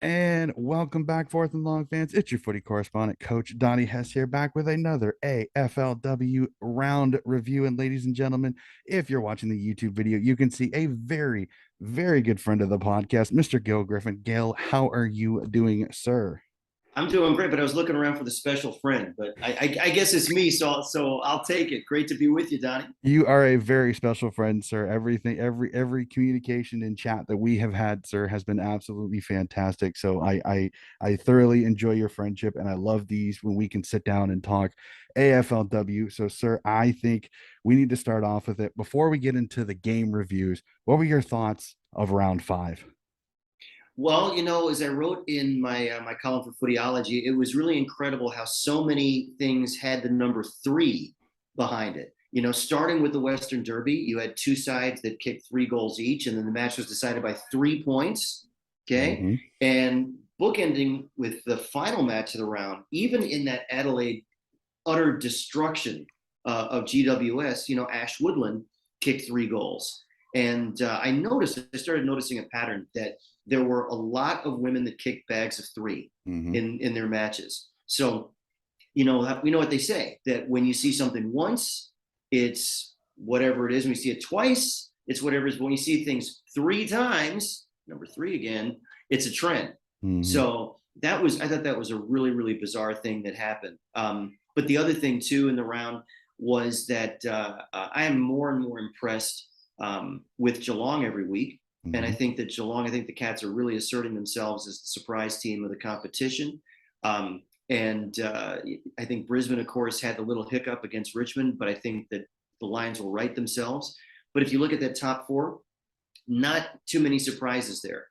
And welcome back, fourth and long fans. It's your footy correspondent, Coach Donnie Hess here, back with another AFLW round review. And ladies and gentlemen, if you're watching the YouTube video, you can see a very, very good friend of the podcast, Mr. Gil Griffin. Gil, how are you doing, sir? I'm doing great, but I was looking around for the special friend, but I guess it's me, so I'll take it. Great to be with you, Donnie. You are a very special friend, sir. Everything, every communication and chat that we have had, sir, has been absolutely fantastic. So I thoroughly enjoy your friendship, and I love these when we can sit down and talk AFLW. So, sir, I think we need to start off with it before we get into the game reviews. What were your thoughts of round five? Well, as I wrote in my column for Footyology, it was really incredible how so many things had the number three behind it. Starting with the Western Derby, you had two sides that kicked 3 goals each, and then the match was decided by 3 points. Okay, Mm-hmm. and bookending with the final match of the round, even in that Adelaide utter destruction of GWS, Ash Woodland kicked 3 goals. And I started noticing a pattern that there were a lot of women that kicked bags of three Mm-hmm. in their matches. So, we know what they say, that when you see something once, it's whatever it is. When you see it twice, it's whatever it is. But when you see things 3 times, number three again, it's a trend. Mm-hmm. So I thought that was a really, really bizarre thing that happened. But the other thing too in the round was that I am more and more impressed with Geelong every week. And I Mm-hmm. think that Geelong, I think the Cats are really asserting themselves as the surprise team of the competition. And I think Brisbane, of course, had the little hiccup against Richmond, but I think that the Lions will right themselves. But if you look at that top four, not too many surprises there,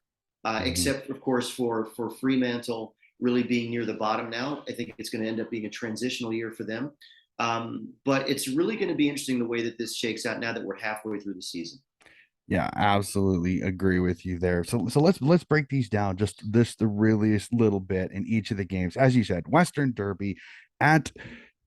Mm-hmm. except, of course, for Fremantle really being near the bottom now. I think it's going to end up being a transitional year for them. But it's really going to be interesting the way that this shakes out now that we're halfway through the season. Yeah, absolutely agree with you there. So let's break these down just this the realest little bit in each of the games. As you said, Western Derby at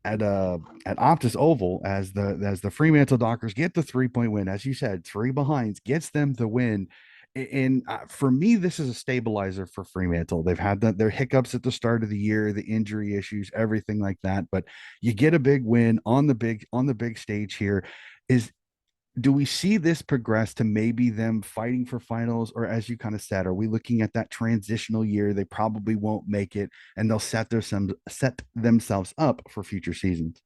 at Optus Oval as the Fremantle Dockers get the 3 point win. As you said, three behinds gets them the win. And for me, this is a stabilizer for Fremantle. They've had their hiccups at the start of the year, the injury issues, everything like that. But you get a big win on the big stage here. Is Do we see this progress to maybe them fighting for finals, or as you kind of said, are we looking at that transitional year? They probably won't make it, and they'll set themselves up for future seasons.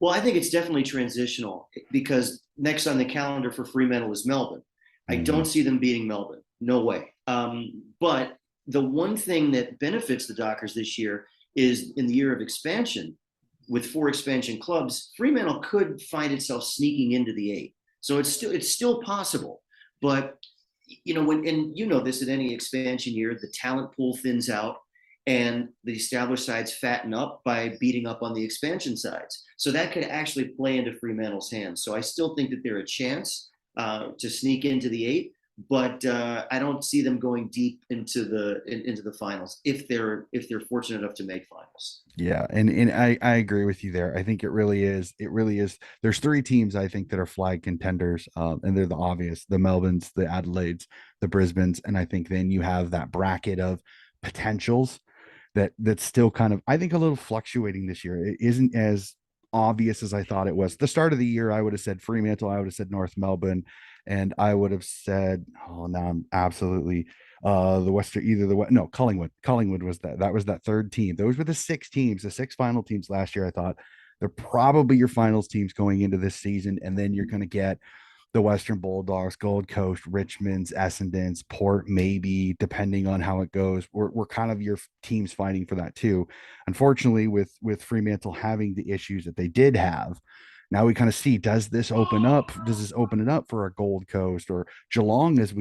Well, I think it's definitely transitional because next on the calendar for Fremantle is Melbourne. I Mm-hmm. don't see them beating Melbourne. No way. But the one thing that benefits the Dockers this year is in the year of expansion, with 4 expansion clubs, Fremantle could find itself sneaking into the eight. So it's still possible. But and this at any expansion year, the talent pool thins out and the established sides fatten up by beating up on the expansion sides. So that could actually play into Fremantle's hands. So I still think that they're a chance to sneak into the eight, but I don't see them going deep into the finals if they're fortunate enough to make finals. Yeah, and I agree with you there. I think it really is. It really is. There's three teams I think that are flag contenders, and they're the obvious: the Melbournes, the Adelaides, the Brisbanes, and I think then you have that bracket of potentials that's still kind of, I think, a little fluctuating this year. It isn't as obvious as I thought it was. The start of the year, I would have said Fremantle, I would have said North Melbourne, and I would have said, oh, now I'm absolutely the Western, either the no, Cullingwood. Cullingwood was that third team. Those were the six teams, the six final teams last year. I thought they're probably your finals teams going into this season, and then you're going to get the Western Bulldogs, Gold Coast, Richmond's, Essendon's, Port, maybe, depending on how it goes. We're kind of your teams fighting for that too. Unfortunately, with Fremantle having the issues that they did have, now we kind of see, does this open up? Does this open it up for a Gold Coast or Geelong, as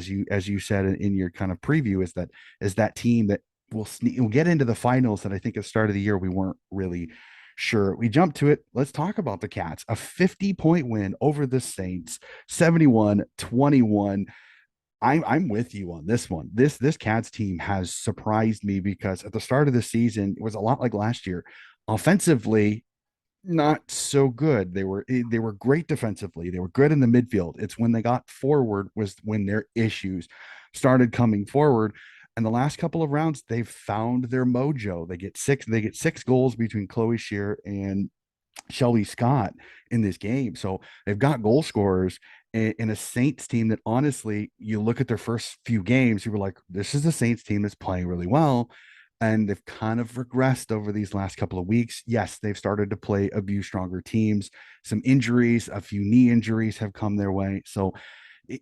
you said in your kind of preview, is that team that will get into the finals that I think at the start of the year we weren't really sure. We jump to it. Let's talk about the Cats. A 50-point win over the Saints, 71-21. I'm with you on this one. This Cats team has surprised me because at the start of the season, it was a lot like last year. Offensively, not so good. They were great defensively. They were good in the midfield. It's when they got forward was when their issues started coming forward. And the last couple of rounds, they've found their mojo. They get six goals between Chloe Shear and Shelby Scott in this game. So they've got goal scorers in a Saints team that, honestly, you look at their first few games, you were like, this is a Saints team that's playing really well. And they've kind of regressed over these last couple of weeks. Yes, they've started to play a few stronger teams. Some injuries, a few knee injuries have come their way. So it,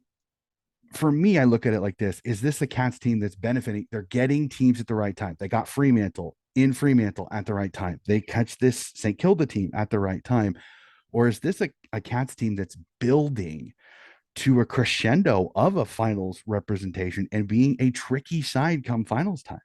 for me, I look at it like this: is this a Cats team that's benefiting? They're getting teams at the right time. They got Fremantle in Fremantle at the right time. They catch this St. Kilda team at the right time. Or is this a Cats team that's building to a crescendo of a finals representation and being a tricky side come finals time?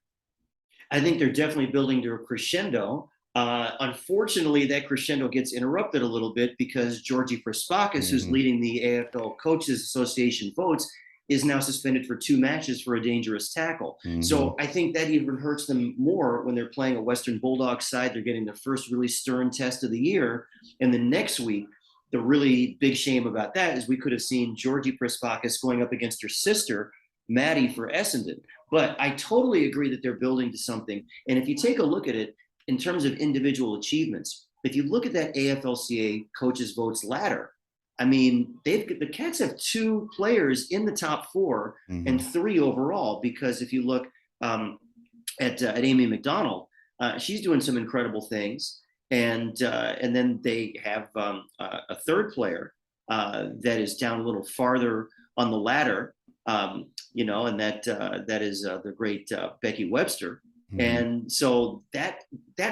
I think they're definitely building to a crescendo. Unfortunately, that crescendo gets interrupted a little bit because Georgie Prespakis, who's Mhm. leading the AFL Coaches Association votes, is now suspended for 2 matches for a dangerous tackle. Mhm. So I think that even hurts them more when they're playing a Western Bulldogs side. They're getting their first really stern test of the year. And the next week, the really big shame about that is we could have seen Georgie Prespakis going up against her sister, Maddie, for Essendon. But I totally agree that they're building to something. And if you take a look at it in terms of individual achievements, if you look at that AFLCA coaches votes ladder, I mean, the Cats have 2 players in the top 4 and Mhm. 3 overall. Because if you look at Amy McDonald, she's doing some incredible things, and then they have a third player that is down a little farther on the ladder, and that is the great Becky Webster. Mhm. And so that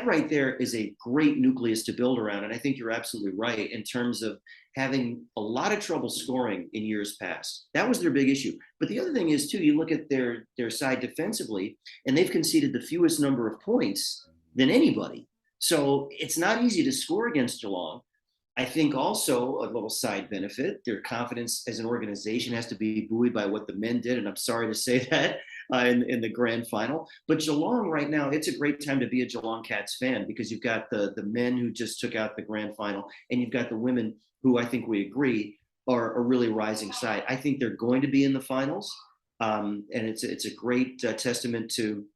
right there is a great nucleus to build around. And I think you're absolutely right in terms of having a lot of trouble scoring in years past. That was their big issue. But the other thing is too, you look at their side defensively, and they've conceded the fewest number of points than anybody. So it's not easy to score against Geelong. I think also a little side benefit, their confidence as an organization has to be buoyed by what the men did. And I'm sorry to say that in the grand final. But Geelong right now, it's a great time to be a Geelong Cats fan, because you've got the men who just took out the grand final, and you've got the women who I think we agree are a really rising side. I think they're going to be in the finals. And it's a great testament to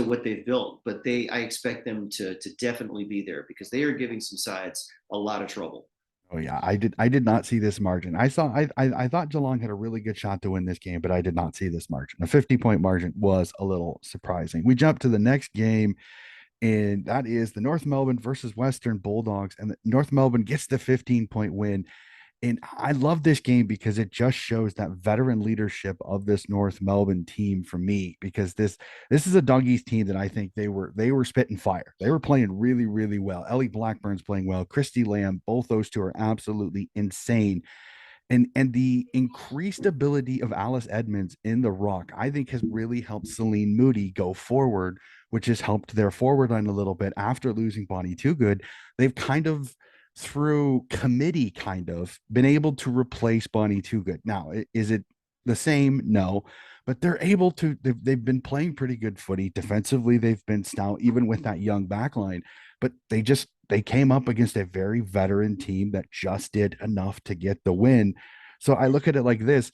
what they've built. But I expect them to definitely be there, because they are giving some sides a lot of trouble. Oh yeah, I did not see this margin. I thought Geelong had a really good shot to win this game, but I did not see this margin. A 50-point margin was a little surprising. We jump to the next game, and that is the North Melbourne versus Western Bulldogs, and the North Melbourne gets the 15-point win. And I love this game because it just shows that veteran leadership of this North Melbourne team for me. Because this is a Doggies team that I think they were spitting fire. They were playing really, really well. Ellie Blackburn's playing well. Christy Lamb, both those two are absolutely insane. And the increased ability of Alice Edmonds in the rock, I think, has really helped Celine Moody go forward, which has helped their forward line a little bit after losing Bonnie Too Good. They've kind of, through committee, kind of been able to replace Bonnie Too Good. Now, is it the same? No, but they're able to. They've been playing pretty good footy defensively. They've been stout, even with that young backline. But they came up against a very veteran team that just did enough to get the win. So I look at it like this: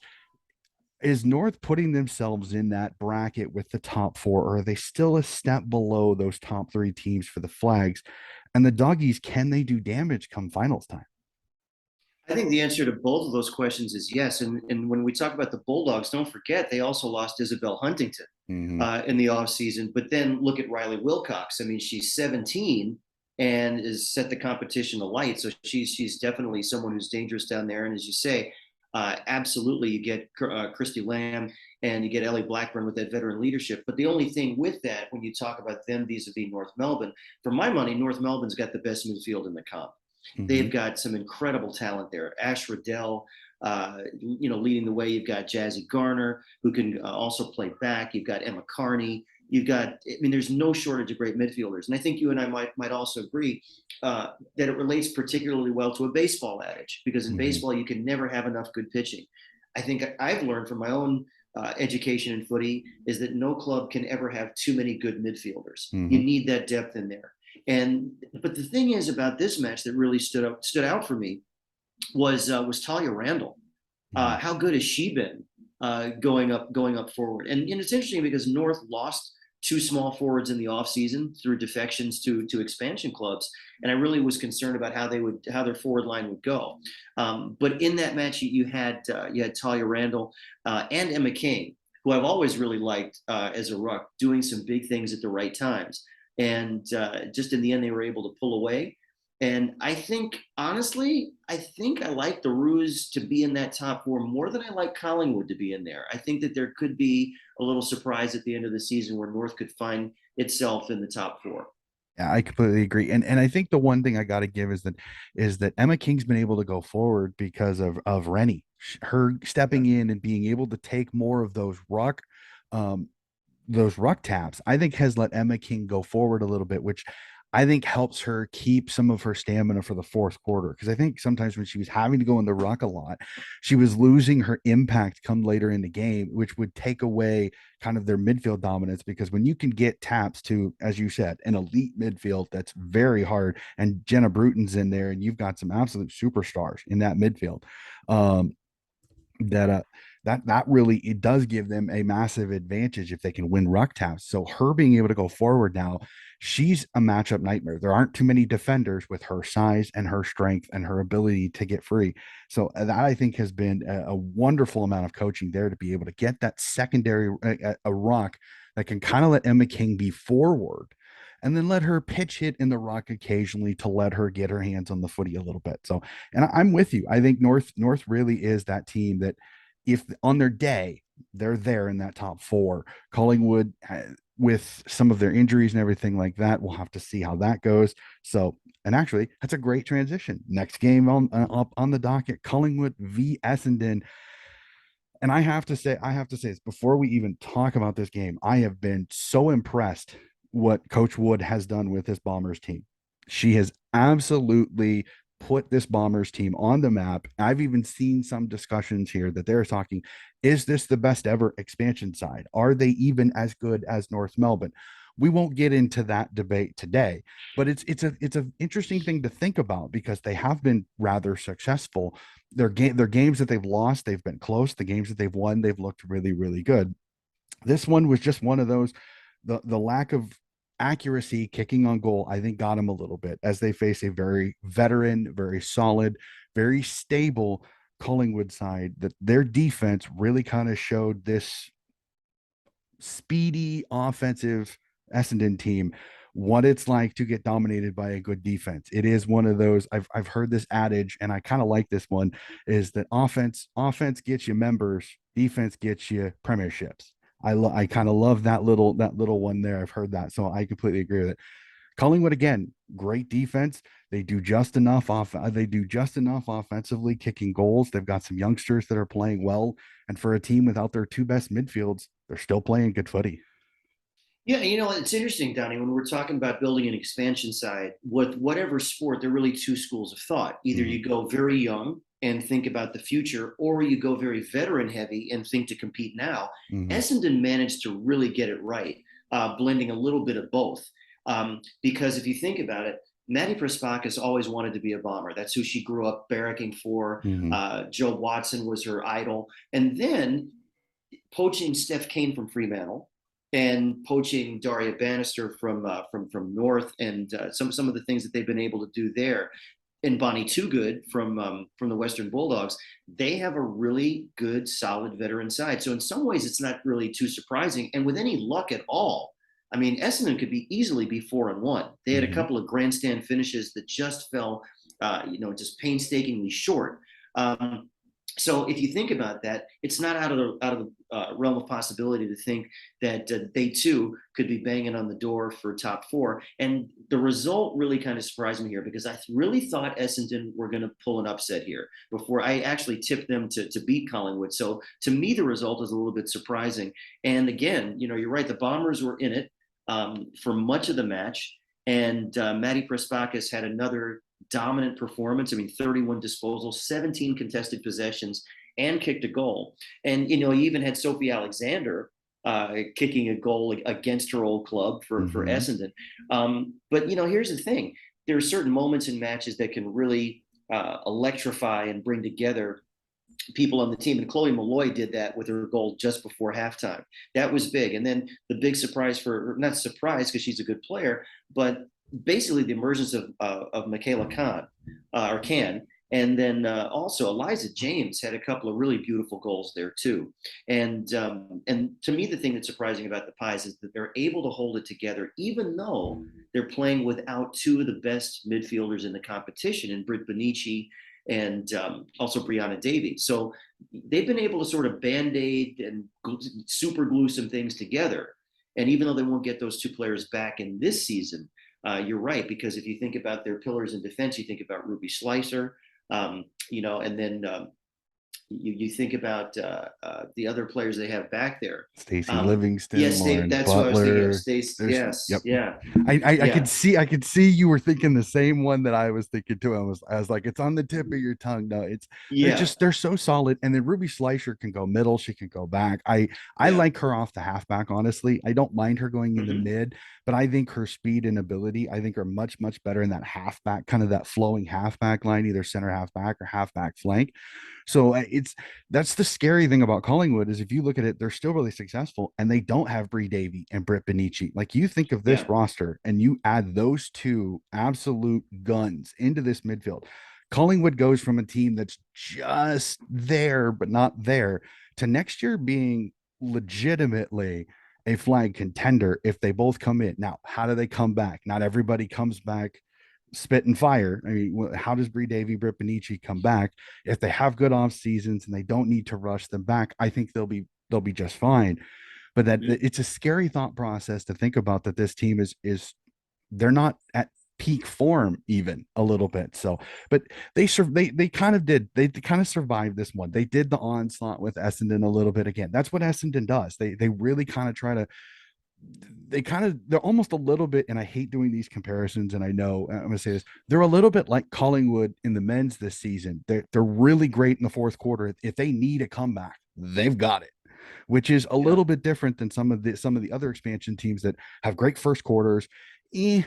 is North putting themselves in that bracket with the top 4, or are they still a step below those top 3 teams for the Flags? And the Doggies, can they do damage come finals time? I think the answer to both of those questions is yes. And when we talk about the Bulldogs, don't forget they also lost Isabel Huntington Mm-hmm. in the offseason. But then look at Riley Wilcox. I mean, she's 17 and has set the competition alight. So she's definitely someone who's dangerous down there. And as you say, absolutely, you get Christy Lamb and you get Ellie Blackburn with that veteran leadership. But the only thing with that, when you talk about them vis-a-vis North Melbourne, for my money, North Melbourne's got the best midfield in the comp. Mm-hmm. They've got some incredible talent there. Ash Riddell, leading the way. You've got Jazzy Garner, who can also play back. You've got Emma Carney. I mean, there's no shortage of great midfielders. And I think you and I might also agree that it relates particularly well to a baseball adage, because in Mm-hmm. baseball, you can never have enough good pitching. I think I've learned from my own education in footy is that no club can ever have too many good midfielders. You Mm-hmm. need that depth in there. And but the thing is about this match that really stood out for me was Talia Randall. Mm-hmm. How good has she been going up forward. And it's interesting because North lost two small forwards in the offseason through defections to expansion clubs, and I really was concerned about how their forward line would go. But in that match, you had Talia Randall and Emma King, who I've always really liked as a ruck, doing some big things at the right times. And just in the end, they were able to pull away. And I think, honestly, I like the Roos to be in that top four more than I like Collingwood to be in there. I think that there could be a little surprise at the end of the season where North could find itself in the top four. Yeah, I completely agree. And I think the one thing I got to give is that Emma King's been able to go forward because of Rennie, her stepping in and being able to take more of um, those ruck taps, I think has let Emma King go forward a little bit, which I think helps her keep some of her stamina for the fourth quarter. Because I think sometimes when she was having to go in the ruck a lot, she was losing her impact come later in the game, which would take away kind of their midfield dominance. Because when you can get taps to, as you said, an elite midfield, that's very hard. And Jenna Bruton's in there, and you've got some absolute superstars in that midfield. Um, that that really, it does give them a massive advantage if they can win ruck taps. So her being able to go forward now, she's a matchup nightmare. There aren't too many defenders with her size and her strength and her ability to get free. So that I think has been a wonderful amount of coaching there to be able to get that secondary a ruck that can kind of let Emma King be forward and then let her pitch hit in the rock occasionally to let her get her hands on the footy a little bit. So, and I'm with you. I think North really is that team that if on their day they're there in that top four. Collingwood, with some of their injuries and everything like that, we'll have to see how that goes. So, and actually, that's a great transition. Next game up on the docket, Cullingwood v Essendon. And I have to say this before we even talk about this game. I have been so impressed what Coach Wood has done with this Bombers team. She has absolutely put this Bombers team on the map. I've even seen some discussions here that they're talking, is this the best ever expansion side? Are they even as good as North Melbourne? We won't get into that debate today, but it's an interesting thing to think about because they have been rather successful. Their games that they've lost, they've been close. The games that they've won, they've looked really, really good. This one was just one of those. The lack of accuracy kicking on goal, I think, got them a little bit as they face a very veteran, very solid, very stable Collingwood side. That their defense really kind of showed this speedy offensive Essendon team what it's like to get dominated by a good defense. It is one of those. I've heard this adage, and I kind of like this one: is that offense gets you members, defense gets you premierships. I kind of love that little one there. I've heard that, so I completely agree with it. Collingwood again, great defense. They do just enough off. They do just enough offensively, kicking goals. They've got some youngsters that are playing well, and for a team without their two best midfields, they're still playing good footy. Yeah, it's interesting, Donnie, when we're talking about building an expansion side, with whatever sport, there are really two schools of thought. Either Mm-hmm. you go very young and think about the future, or you go very veteran heavy and think to compete now. Mm-hmm. Essendon managed to really get it right, blending a little bit of both. Because if you think about it, Maddie Prespakis always wanted to be a bomber. That's who she grew up barracking for. Mm-hmm. Joe Watson was her idol. And then poaching Steph Kane from Fremantle and poaching Daria Bannister from North, and some of the things that they've been able to do there. And Bonnie Toogood from the Western Bulldogs, they have a really good, solid veteran side. So in some ways, it's not really too surprising. And with any luck at all, I mean, Essendon could easily be 4-1. They had a Mm-hmm. couple of grandstand finishes that just fell, just painstakingly short. So if you think about that, it's not out of the realm of possibility to think that they too could be banging on the door for top four. And the result really kind of surprised me here because I really thought Essendon were going to pull an upset here before I actually tipped them to beat Collingwood. So to me, the result is a little bit surprising. And again, you're right. The Bombers were in it for much of the match, and Maddie Prespakis had another dominant performance. I mean, 31 disposals, 17 contested possessions, and kicked a goal. And, he even had Sophie Alexander kicking a goal against her old club for Mm-hmm. Essendon. But, here's the thing. There are certain moments in matches that can really electrify and bring together people on the team. And Chloe Malloy did that with her goal just before halftime. That was big. And then the big surprise for, not surprise because she's a good player, but basically the emergence of Michaela Khan or Can. And then also Eliza James had a couple of really beautiful goals there too. And to me, the thing that's surprising about the Pies is that they're able to hold it together, even though they're playing without two of the best midfielders in the competition, in Britt Benici and also Brianna Davies. So they've been able to sort of band-aid and super glue some things together. And even though they won't get those two players back in this season, you're right, because if you think about their pillars in defense, you think about Ruby Slicer, and then you think about the other players they have back there. Stacey Livingston, Yes, Lauren that's what I was thinking of. Butler. Stace, There's yes, yep. yeah, I yeah, could see you were thinking the same one that I was thinking too. I was like, it's on the tip of your tongue. No, it's yeah, they're so solid. And then Ruby Slicer can go middle, she can go back. I yeah. like her off the halfback, honestly. I don't mind her going in the Mm-hmm. mid, but I think her speed and ability, I think are much, much better in that halfback, kind of that flowing halfback line, either center halfback or halfback flank. So it's that's the scary thing about Collingwood is if you look at it, they're still really successful and they don't have Bree Davy and Britt Benici. Like you think of this Yeah. roster and you add those two absolute guns into this midfield. Collingwood goes from a team that's just there, but not there to next year being legitimately a flag contender if they both come in. Now, how do they come back? Not everybody comes back spit and fire. I mean, how does Bree Davy, Britt Benici come back? If they have good off seasons and they don't need to rush them back, I think they'll be just fine. But that Mm-hmm. it's a scary thought process to think about that this team is they're not at peak form even a little bit. So, but they kind of did they kind of survived this one. They did the onslaught with Essendon a little bit again. That's what Essendon does. They really kind of try to they're almost a little bit, and I hate doing these comparisons, and I know I'm going to say this, they're a little bit like Collingwood in the men's this season. They're really great in the fourth quarter. If they need a comeback, they've got it, which is a Yeah. little bit different than some of the other expansion teams that have great first quarters,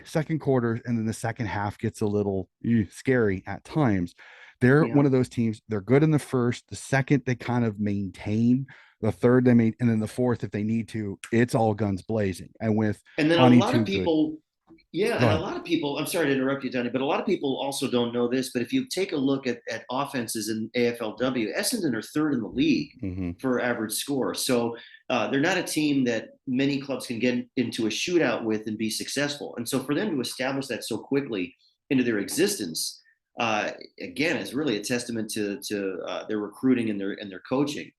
second quarters, and then the second half gets a little scary at times. They're Yeah. one of those teams. They're good in the first. The second, they kind of maintain. The third, they made, and then the fourth, if they need to, it's all guns blazing. And with And then a Ani lot of too good. people, yeah, Go and a ahead. lot of people, I'm sorry to interrupt you, Donnie, but a lot of people also don't know this. But if you take a look at offenses in AFLW, Essendon are third in the league Mm-hmm. for average score. So they're not a team that many clubs can get into a shootout with and be successful. And so for them to establish that so quickly into their existence, again, is really a testament to their recruiting and their coaching.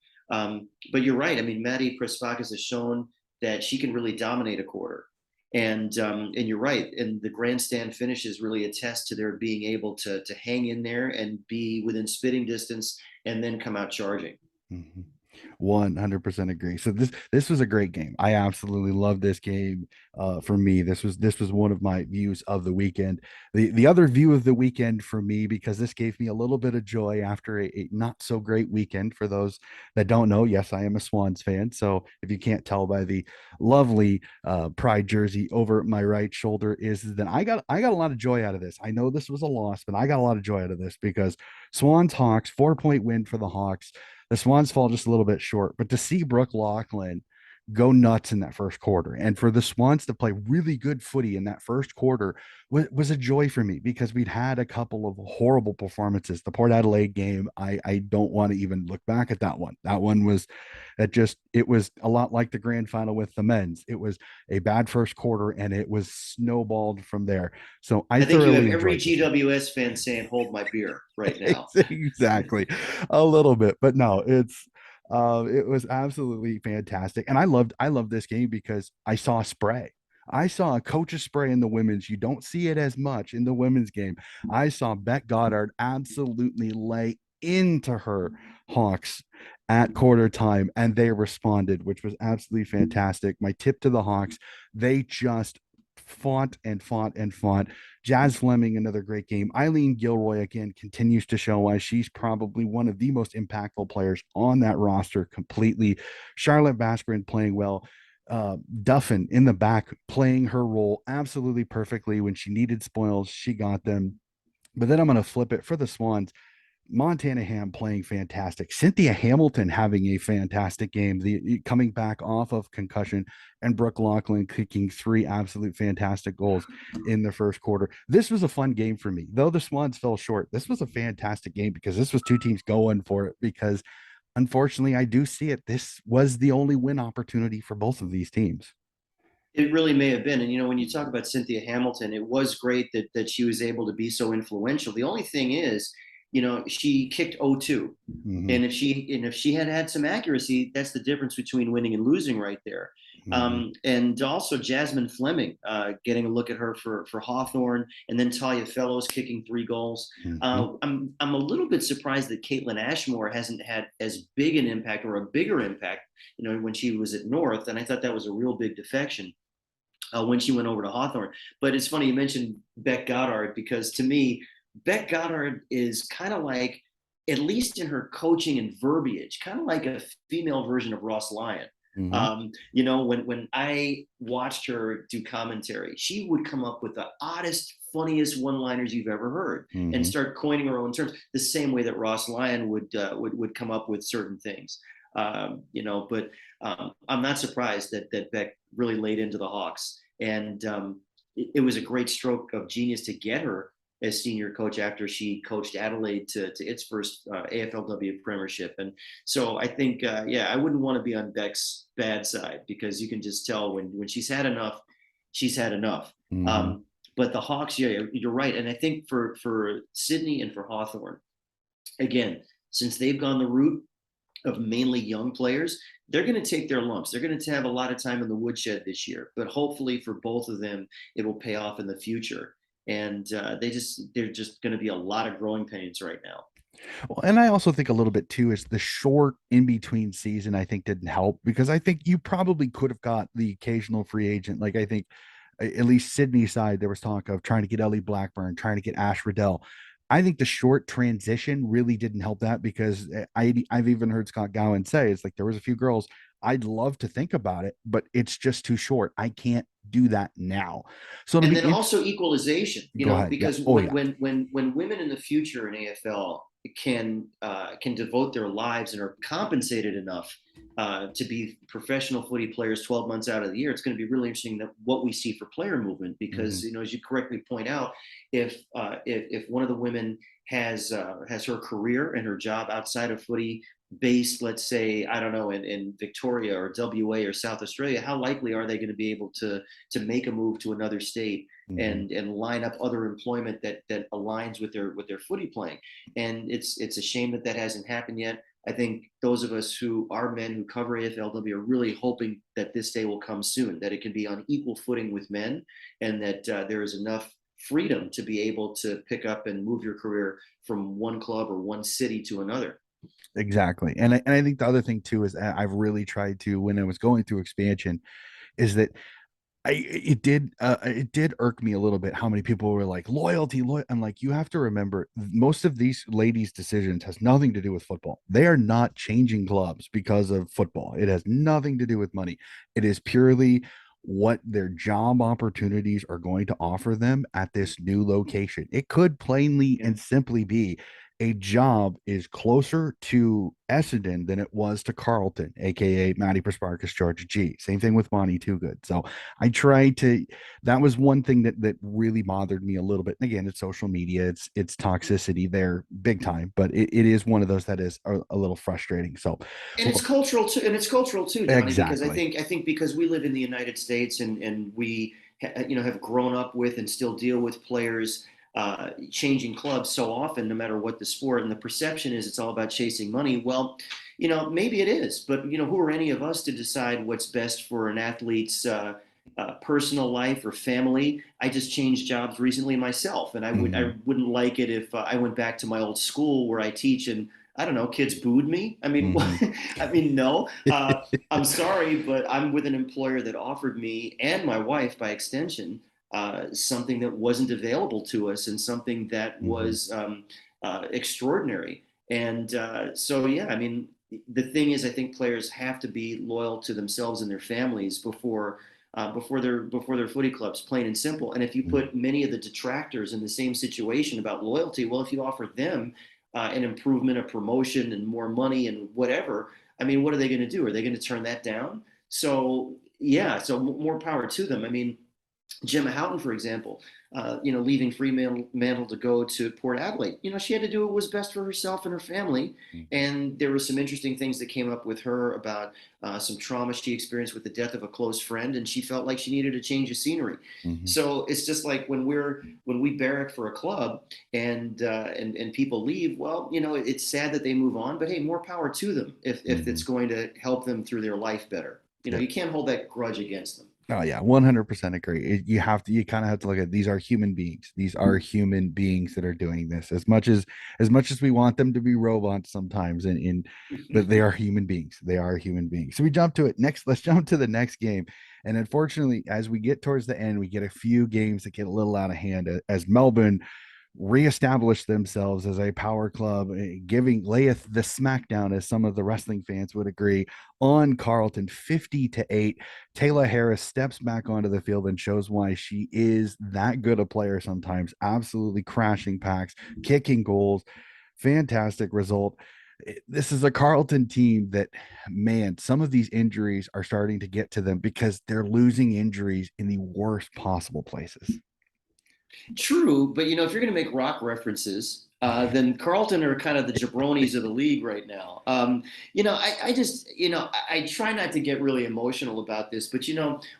But you're right. I mean, Maddie Prespakis has shown that she can really dominate a quarter. And you're right. And the grandstand finishes really attest to their being able to hang in there and be within spitting distance and then come out charging. Mm-hmm. 100% agree. So this was a great game. I absolutely love this game. For me, this was one of my views of the weekend. The other view of the weekend for me, because this gave me a little bit of joy after a not so great weekend. For those that don't know, yes, I am a Swans fan. So if you can't tell by the lovely pride jersey over my right shoulder, is that I got a lot of joy out of this. I know this was a loss, but I got a lot of joy out of this because Swans Hawks 4-point win for the Hawks. The Swans fall just a little bit short, but to see Brooke Lachlan go nuts in that first quarter and for the Swans to play really good footy in that first quarter was a joy for me because we'd had a couple of horrible performances. The Port Adelaide game, I don't want to even look back at that one. That one was it was a lot like the grand final with the men's. It was a bad first quarter and it was snowballed from there. So I I think you have thoroughly every enjoyed this one. GWS fan saying, "Hold my beer" right now. Exactly, a little bit, but no, it was absolutely fantastic, and I loved this game because I saw a spray. I saw a coach's spray in the women's. You don't see it as much in the women's game. I saw Beck Goddard absolutely lay into her Hawks at quarter time, and they responded, which was absolutely fantastic. My tip to the Hawks, they just fought and fought and fought. Jazz Fleming, another great game. Eileen Gilroy, again, continues to show why she's probably one of the most impactful players on that roster completely. Charlotte Baskren playing well. Duffin in the back playing her role absolutely perfectly when she needed spoils. She got them. But then I'm going to flip it for the Swans. Montana Ham playing fantastic. Cynthia Hamilton having a fantastic game, the coming back off of concussion, and Brooke Lachlan kicking three absolute fantastic goals in the first quarter. This was a fun game for me, though the Swans fell short. This was a fantastic game because this was two teams going for it. Because unfortunately, I do see it. This was the only win opportunity for both of these teams. It really may have been. And, when you talk about Cynthia Hamilton, it was great that she was able to be so influential. The only thing is, she kicked 0-2. Mm-hmm. And if she had had some accuracy, that's the difference between winning and losing right there. Mm-hmm. And also Jasmine Fleming, getting a look at her for Hawthorn, and then Talia Fellows kicking 3 goals. Mm-hmm. I'm a little bit surprised that Caitlin Ashmore hasn't had as big an impact or a bigger impact, when she was at North, and I thought that was a real big defection when she went over to Hawthorn. But it's funny you mentioned Beck Goddard, because to me, Beck Goddard is kind of like, at least in her coaching and verbiage, kind of like a female version of Ross Lyon. Mm-hmm. When I watched her do commentary, she would come up with the oddest, funniest one-liners you've ever heard, and Mm-hmm. start coining her own terms, the same way that Ross Lyon would come up with certain things. But I'm not surprised that Beck really laid into the Hawks, and it was a great stroke of genius to get her as senior coach after she coached Adelaide to its first AFLW premiership. And so I think, I wouldn't want to be on Beck's bad side, because you can just tell when she's had enough, she's had enough. Mm-hmm. But the Hawks, you're right. And I think for Sydney and for Hawthorn, again, since they've gone the route of mainly young players, they're going to take their lumps. They're going to have a lot of time in the woodshed this year, but hopefully for both of them, it will pay off in the future. And they're just going to be a lot of growing pains right now. Well, and I also think a little bit too is the short in between season, I think didn't help, because I think you probably could have got the occasional free agent. Like I think at least Sydney's side, there was talk of trying to get Ellie Blackburn, trying to get Ash Riddell. I think the short transition really didn't help that, because I've even heard Scott Gowan say it's like there was a few girls I'd love to think about it, but it's just too short. I can't do that now. So it'll And be then also equalization, go ahead. Yeah. because Oh when yeah. women in the future in AFL can devote their lives and are compensated enough to be professional footy players 12 months out of the year, it's going to be really interesting that what we see for player movement. Mm-hmm. Because as you correctly point out, if one of the women has her career and her job outside of footy based, let's say, I don't know, in Victoria or WA or South Australia, how likely are they going to be able to make a move to another state Mm-hmm. and line up other employment that aligns with their footy playing? And it's a shame that hasn't happened yet. I think those of us who are men who cover AFLW are really hoping that this day will come soon, that it can be on equal footing with men, and that there is enough freedom to be able to pick up and move your career from one club or one city to another. Exactly. And I think the other thing too is I've really tried to, when I was going through expansion, is that it did irk me a little bit how many people were like loyalty. I'm like, you have to remember, most of these ladies' decisions has nothing to do with football. They are not changing clubs because of football. It has nothing to do with money. It is purely what their job opportunities are going to offer them at this new location. It could plainly Yeah. and simply be a job is closer to Essendon than it was to Carlton, aka Maddie Prasparkas, Georgia G. Same thing with Monty Toogood. So I tried to. That was one thing that really bothered me a little bit. And again, it's social media, it's toxicity there, big time. But it is one of those that is a little frustrating. So, And it's well, cultural too, Donnie, because I exactly. think because we live in the United States, and we have grown up with and still deal with players changing clubs so often, no matter what the sport, and the perception is it's all about chasing money. Well, maybe it is, but who are any of us to decide what's best for an athlete's personal life or family? I just changed jobs recently myself, and Mm-hmm. I wouldn't like it if I went back to my old school where I teach, and I don't know, kids booed me. I mean, Mm-hmm. I mean, no. I'm sorry, but I'm with an employer that offered me and my wife, by extension, something that wasn't available to us, and something that Mm-hmm. was extraordinary. And so, yeah, I mean, the thing is, I think players have to be loyal to themselves and their families before their footy clubs, plain and simple. And if you Mm-hmm. put many of the detractors in the same situation about loyalty, well, if you offer them an improvement, a promotion, and more money and whatever, I mean, what are they going to do? Are they going to turn that down? So yeah, so more power to them. I mean, Gemma Houghton, for example, leaving Fremantle to go to Port Adelaide. She had to do what was best for herself and her family. Mhm. And there were some interesting things that came up with her about some trauma she experienced with the death of a close friend, and she felt like she needed a change of scenery. Mhm. So it's just like when we barrack for a club and people leave. Well, it's sad that they move on, but hey, more power to them if it's Mhm. going to help them through their life better. Yeah. You can't hold that grudge against them. Oh yeah, 100% agree. You kind of have to look at, these are human beings. These are human beings that are doing this. As much as we want them to be robots sometimes, but they are human beings. They are human beings. So we jump to it next. Let's jump to the next game. And unfortunately, as we get towards the end, we get a few games that get a little out of hand as Melbourne reestablish themselves as a power club, giving layeth the smackdown, as some of the wrestling fans would agree, on Carlton 50-8. Taylor Harris steps back onto the field and shows why she is that good a player sometimes, absolutely crashing packs, kicking goals. Fantastic result. This is a Carlton team that, man, some of these injuries are starting to get to them because they're losing injuries in the worst possible places. True, but if you're going to make rock references, then Carlton are kind of the jabronis of the league right now. I just, I try not to get really emotional about this, but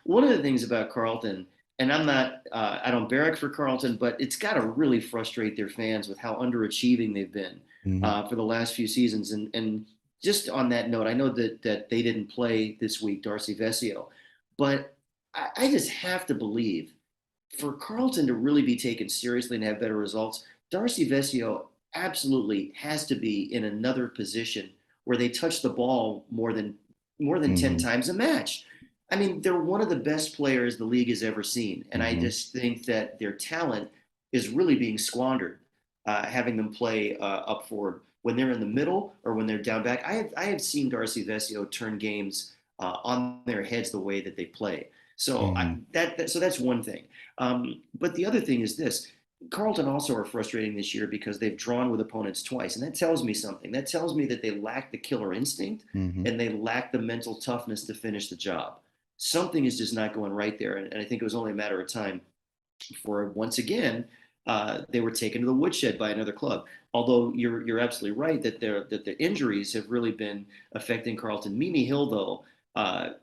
one of the things about Carlton, and I don't barrack for Carlton, but it's got to really frustrate their fans with how underachieving they've been Mm-hmm. for the last few seasons. And just on that note, I know that they didn't play this week, Darcy Vesio, but I just have to believe for Carlton to really be taken seriously and have better results, Darcy Vesio absolutely has to be in another position where they touch the ball more than 10 Mm-hmm. times a match. I mean, they're one of the best players the league has ever seen. And I Mm-hmm. just think that their talent is really being squandered, having them play up forward when they're in the middle or when they're down back. I have seen Darcy Vesio turn games on their heads the way that they play. So Mm-hmm. so that's one thing. But the other thing is this: Carlton also are frustrating this year because they've drawn with opponents twice, and that tells me something. That tells me that they lack the killer instinct Mm-hmm. and they lack the mental toughness to finish the job. Something is just not going right there, and I think it was only a matter of time before once again they were taken to the woodshed by another club. Although you're absolutely right that the injuries have really been affecting Carlton. Mimi Hill though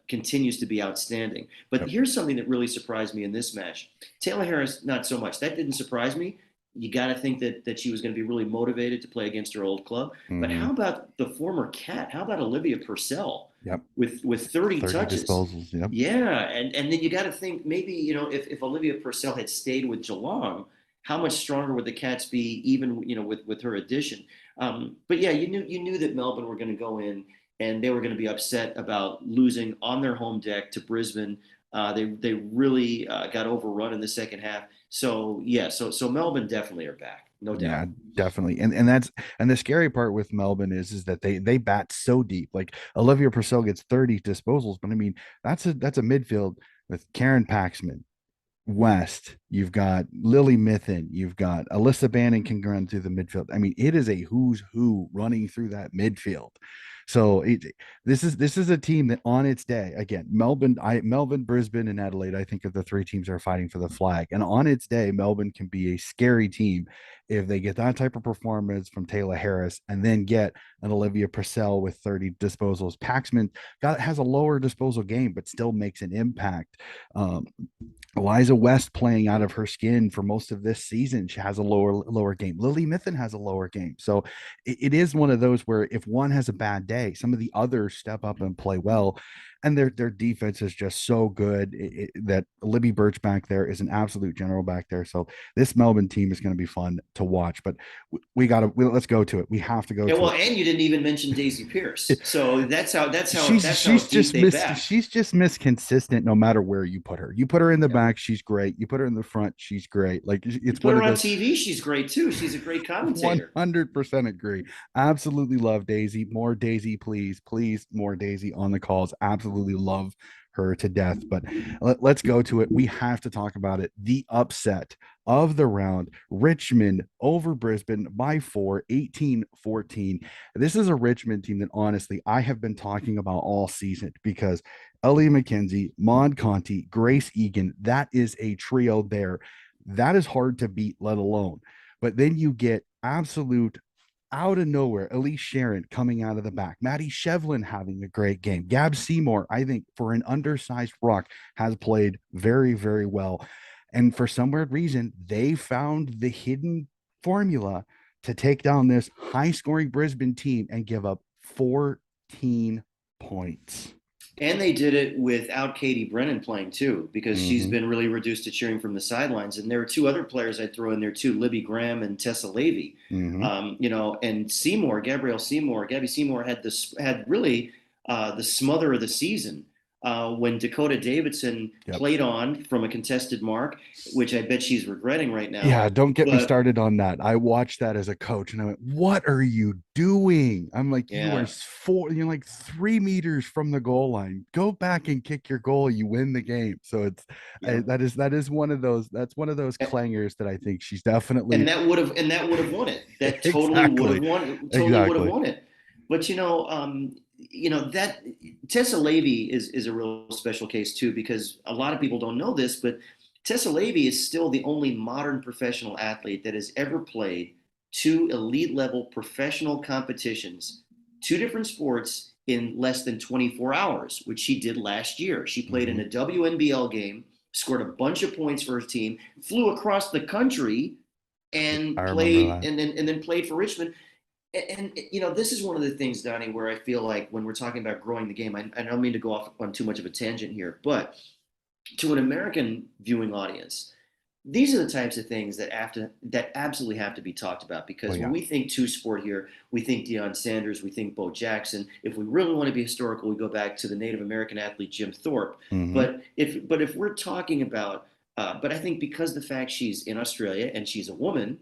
continues to be outstanding. But Yep. here's something that really surprised me in this match. Taylor Harris, not so much. That didn't surprise me. You got to think that she was going to be really motivated to play against her old club. But Mm-hmm. how about the former Cat? How about Olivia Purcell Yep. with 30 30 touches? disposals. Yep. Yeah, and then you got to think maybe if Olivia Purcell had stayed with Geelong, how much stronger would the Cats be even with her addition? But yeah, you knew that Melbourne were going to go in and they were going to be upset about losing on their home deck to Brisbane. They really got overrun in the second half. So yeah, so Melbourne definitely are back, no Yeah, doubt. definitely. And the scary part with Melbourne is that they bat so deep. Like Olivia Purcell gets 30 disposals, but I mean, that's a midfield with Karen Paxman, West, you've got Lily Mithen, you've got Alyssa Bannon can run through the midfield. I mean, it is a who's who running through that midfield. So this is a team that on its day, again, Melbourne, Brisbane, and Adelaide, I think of the three teams that are fighting for the flag. And on its day, Melbourne can be a scary team if they get that type of performance from Taylor Harris and then get an Olivia Purcell with 30 disposals. Paxman has a lower disposal game, but still makes an impact. Eliza West playing out of her skin for most of this season. She has a lower game. Lily Mithen has a lower game. So it is one of those where if one has a bad day, some of the others step up and play well. And their defense is just so good that Libby Birch back there is an absolute general back there. So this Melbourne team is going to be fun to watch. But let's go to it. We have to go Yeah, to well, it. and you didn't even mention Daisy Pierce, so that's how she's deep just they back. she's just consistent no matter where you put her. You put her in the Yeah. back, she's great. You put her in the front, she's great. Like You it's put one her of on those. TV, she's great too. She's a great commentator. 100% agree. Absolutely love Daisy. More Daisy, please. Please, more Daisy on the calls. Absolutely. absolutely love her to death. But let's go to it. We have to talk about it. The upset of the round, Richmond over Brisbane by 4, 18-14. This is a Richmond team that honestly I have been talking about all season because Ellie McKenzie, Maud Conti, Grace Egan, that is a trio there. That is hard to beat, let alone. But then you get absolute out of nowhere, Elise Sharon coming out of the back, Maddie Shevlin having a great game. Gab Seymour, I think, for an undersized rock, has played very, very well. And for some weird reason, they found the hidden formula to take down this high scoring Brisbane team and give up 14 points. And they did it without Katie Brennan playing too, because she's Mm-hmm. been really reduced to cheering from the sidelines. And there are two other players I'd throw in there too, Libby Graham and Tessa Levy. Mm-hmm. And Seymour, Gabby Seymour had really the smother of the season when Dakota Davidson Yep. played on from a contested mark, which I bet she's regretting right now. Yeah, don't get me But started on that. I watched that as a coach and I went, "What are you doing?" I'm like, "You are yeah, you're like 3 meters from the goal line. Go back and kick your goal. You win the game." So yeah. that is one of those clangers that I think she's definitely And that would have won it. That exactly, totally would have exactly. won it. But that Tessa Levy is a real special case too, because a lot of people don't know this, but Tessa Levy is still the only modern professional athlete that has ever played two elite level professional competitions, two different sports in less than 24 hours, which she did last year. She played in Hmm. a WNBL game, scored a bunch of points for her team, flew across the country I and remember played that. and then played for Richmond. And this is one of the things, Donnie, where I feel like when we're talking about growing the game, I don't mean to go off on too much of a tangent here, but to an American viewing audience, these are the types of things that absolutely have to be talked about, Oh because when yeah. we think two sport here, we think Deion Sanders, we think Bo Jackson. If we really want to be historical, we go back to the Native American athlete Jim Thorpe. Hmm. But if we're talking about, but I think because the fact she's in Australia and she's a woman,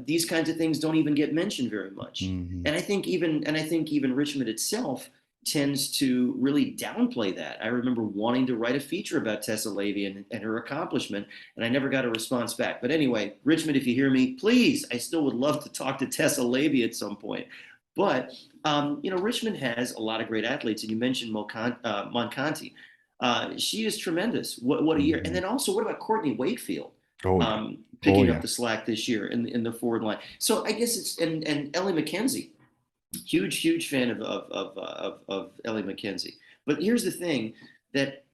these kinds of things don't even get mentioned very much. Hmm. And I think even Richmond itself tends to really downplay that. I remember wanting to write a feature about Tessa Levy and her accomplishment, and I never got a response back. But anyway, Richmond, if you hear me, please, I still would love to talk to Tessa Levy at some point. But Richmond has a lot of great athletes, and you mentioned Moncanti. She is tremendous. What a year! And Hmm. then also, what about Courtney Wakefield? Oh yeah. Oh Picking up yeah. the slack this year in the forward line. So I guess it's and Ellie McKenzie, huge fan of Ellie McKenzie. But here's the thing, that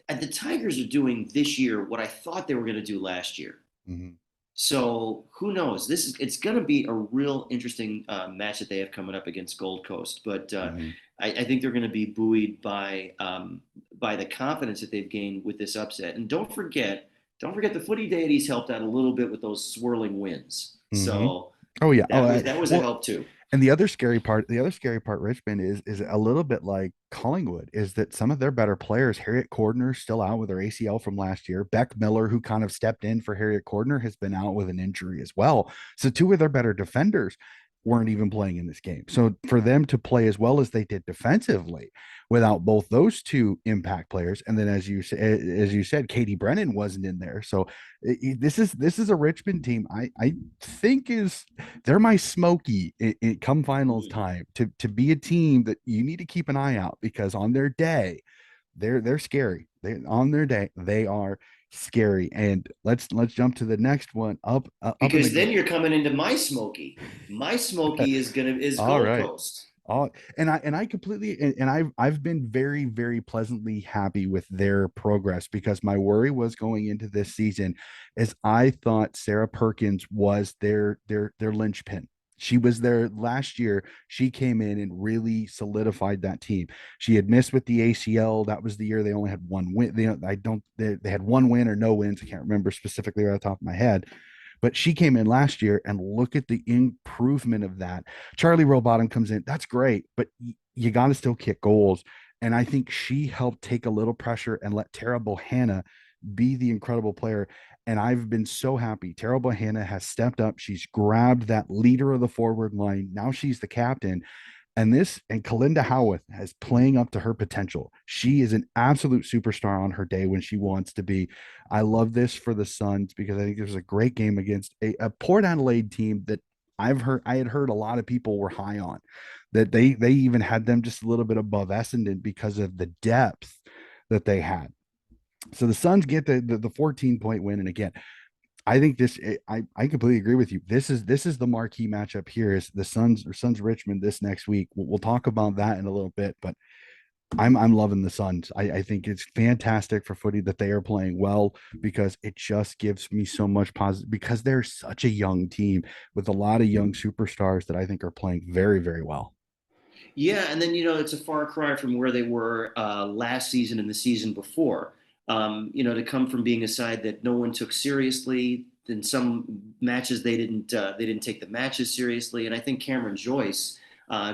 the Tigers are doing this year what I thought they were going to do last year. Hmm. So who knows? It's going to be a real interesting match that they have coming up against Gold Coast. But Hmm. I think they're going to be buoyed by the confidence that they've gained with this upset. And don't forget the footy deities helped out a little bit with those swirling winds. Hmm. So Oh yeah. that was a Well, help too. and the other scary part, Richmond is a little bit like Collingwood, is that some of their better players, Harriet Cordner, still out with her ACL from last year. Beck Miller, who kind of stepped in for Harriet Cordner, has been out with an injury as well. So two of their better defenders weren't even playing in this game. So for them to play as well as they did defensively without both those two impact players, and then as you said, Katie Brennan wasn't in there. So this is a Richmond team I think is they're my smoky come finals Mm-hmm. time to be a team that you need to keep an eye out because on their day they're scary. They on their day they are scary. And let's jump to the next one up in Because the then you're coming into my Smoky. My Smoky is all Gold right. Coast. Oh, and I completely and I've been very very pleasantly happy with their progress because my worry was going into this season is I thought Sarah Perkins was their linchpin. She was there last year. She came in and really solidified that team. She had missed with the ACL. That was the year they only had one win. They had one win or no wins. I can't remember specifically right off the top of my head, but she came in last year and look at the improvement of that. Charlie Rowbottom comes in. That's great, but you got to still kick goals. And I think she helped take a little pressure and let Tara Bohanna be the incredible player. And I've been so happy. Tara Bohanna has stepped up. She's grabbed that leader of the forward line. Now she's the captain. And Kalinda Howarth is playing up to her potential. She is an absolute superstar on her day when she wants to be. I love this for the Suns because I think there's a great game against a Port Adelaide team that I had heard a lot of people were high on, that they even had them just a little bit above Essendon because of the depth that they had. So the Suns get the 14-point win, and again, I think I completely agree with you. This is the marquee matchup here is the Suns Richmond this next week. We'll talk about that in a little bit, but I'm loving the Suns. I think it's fantastic for footy that they are playing well because it just gives me so much positive because they're such a young team with a lot of young superstars that I think are playing very, very well. Yeah, and then it's a far cry from where they were last season and the season before. To come from being a side that no one took seriously, in some matches they didn't take the matches seriously, and I think Cameron Joyce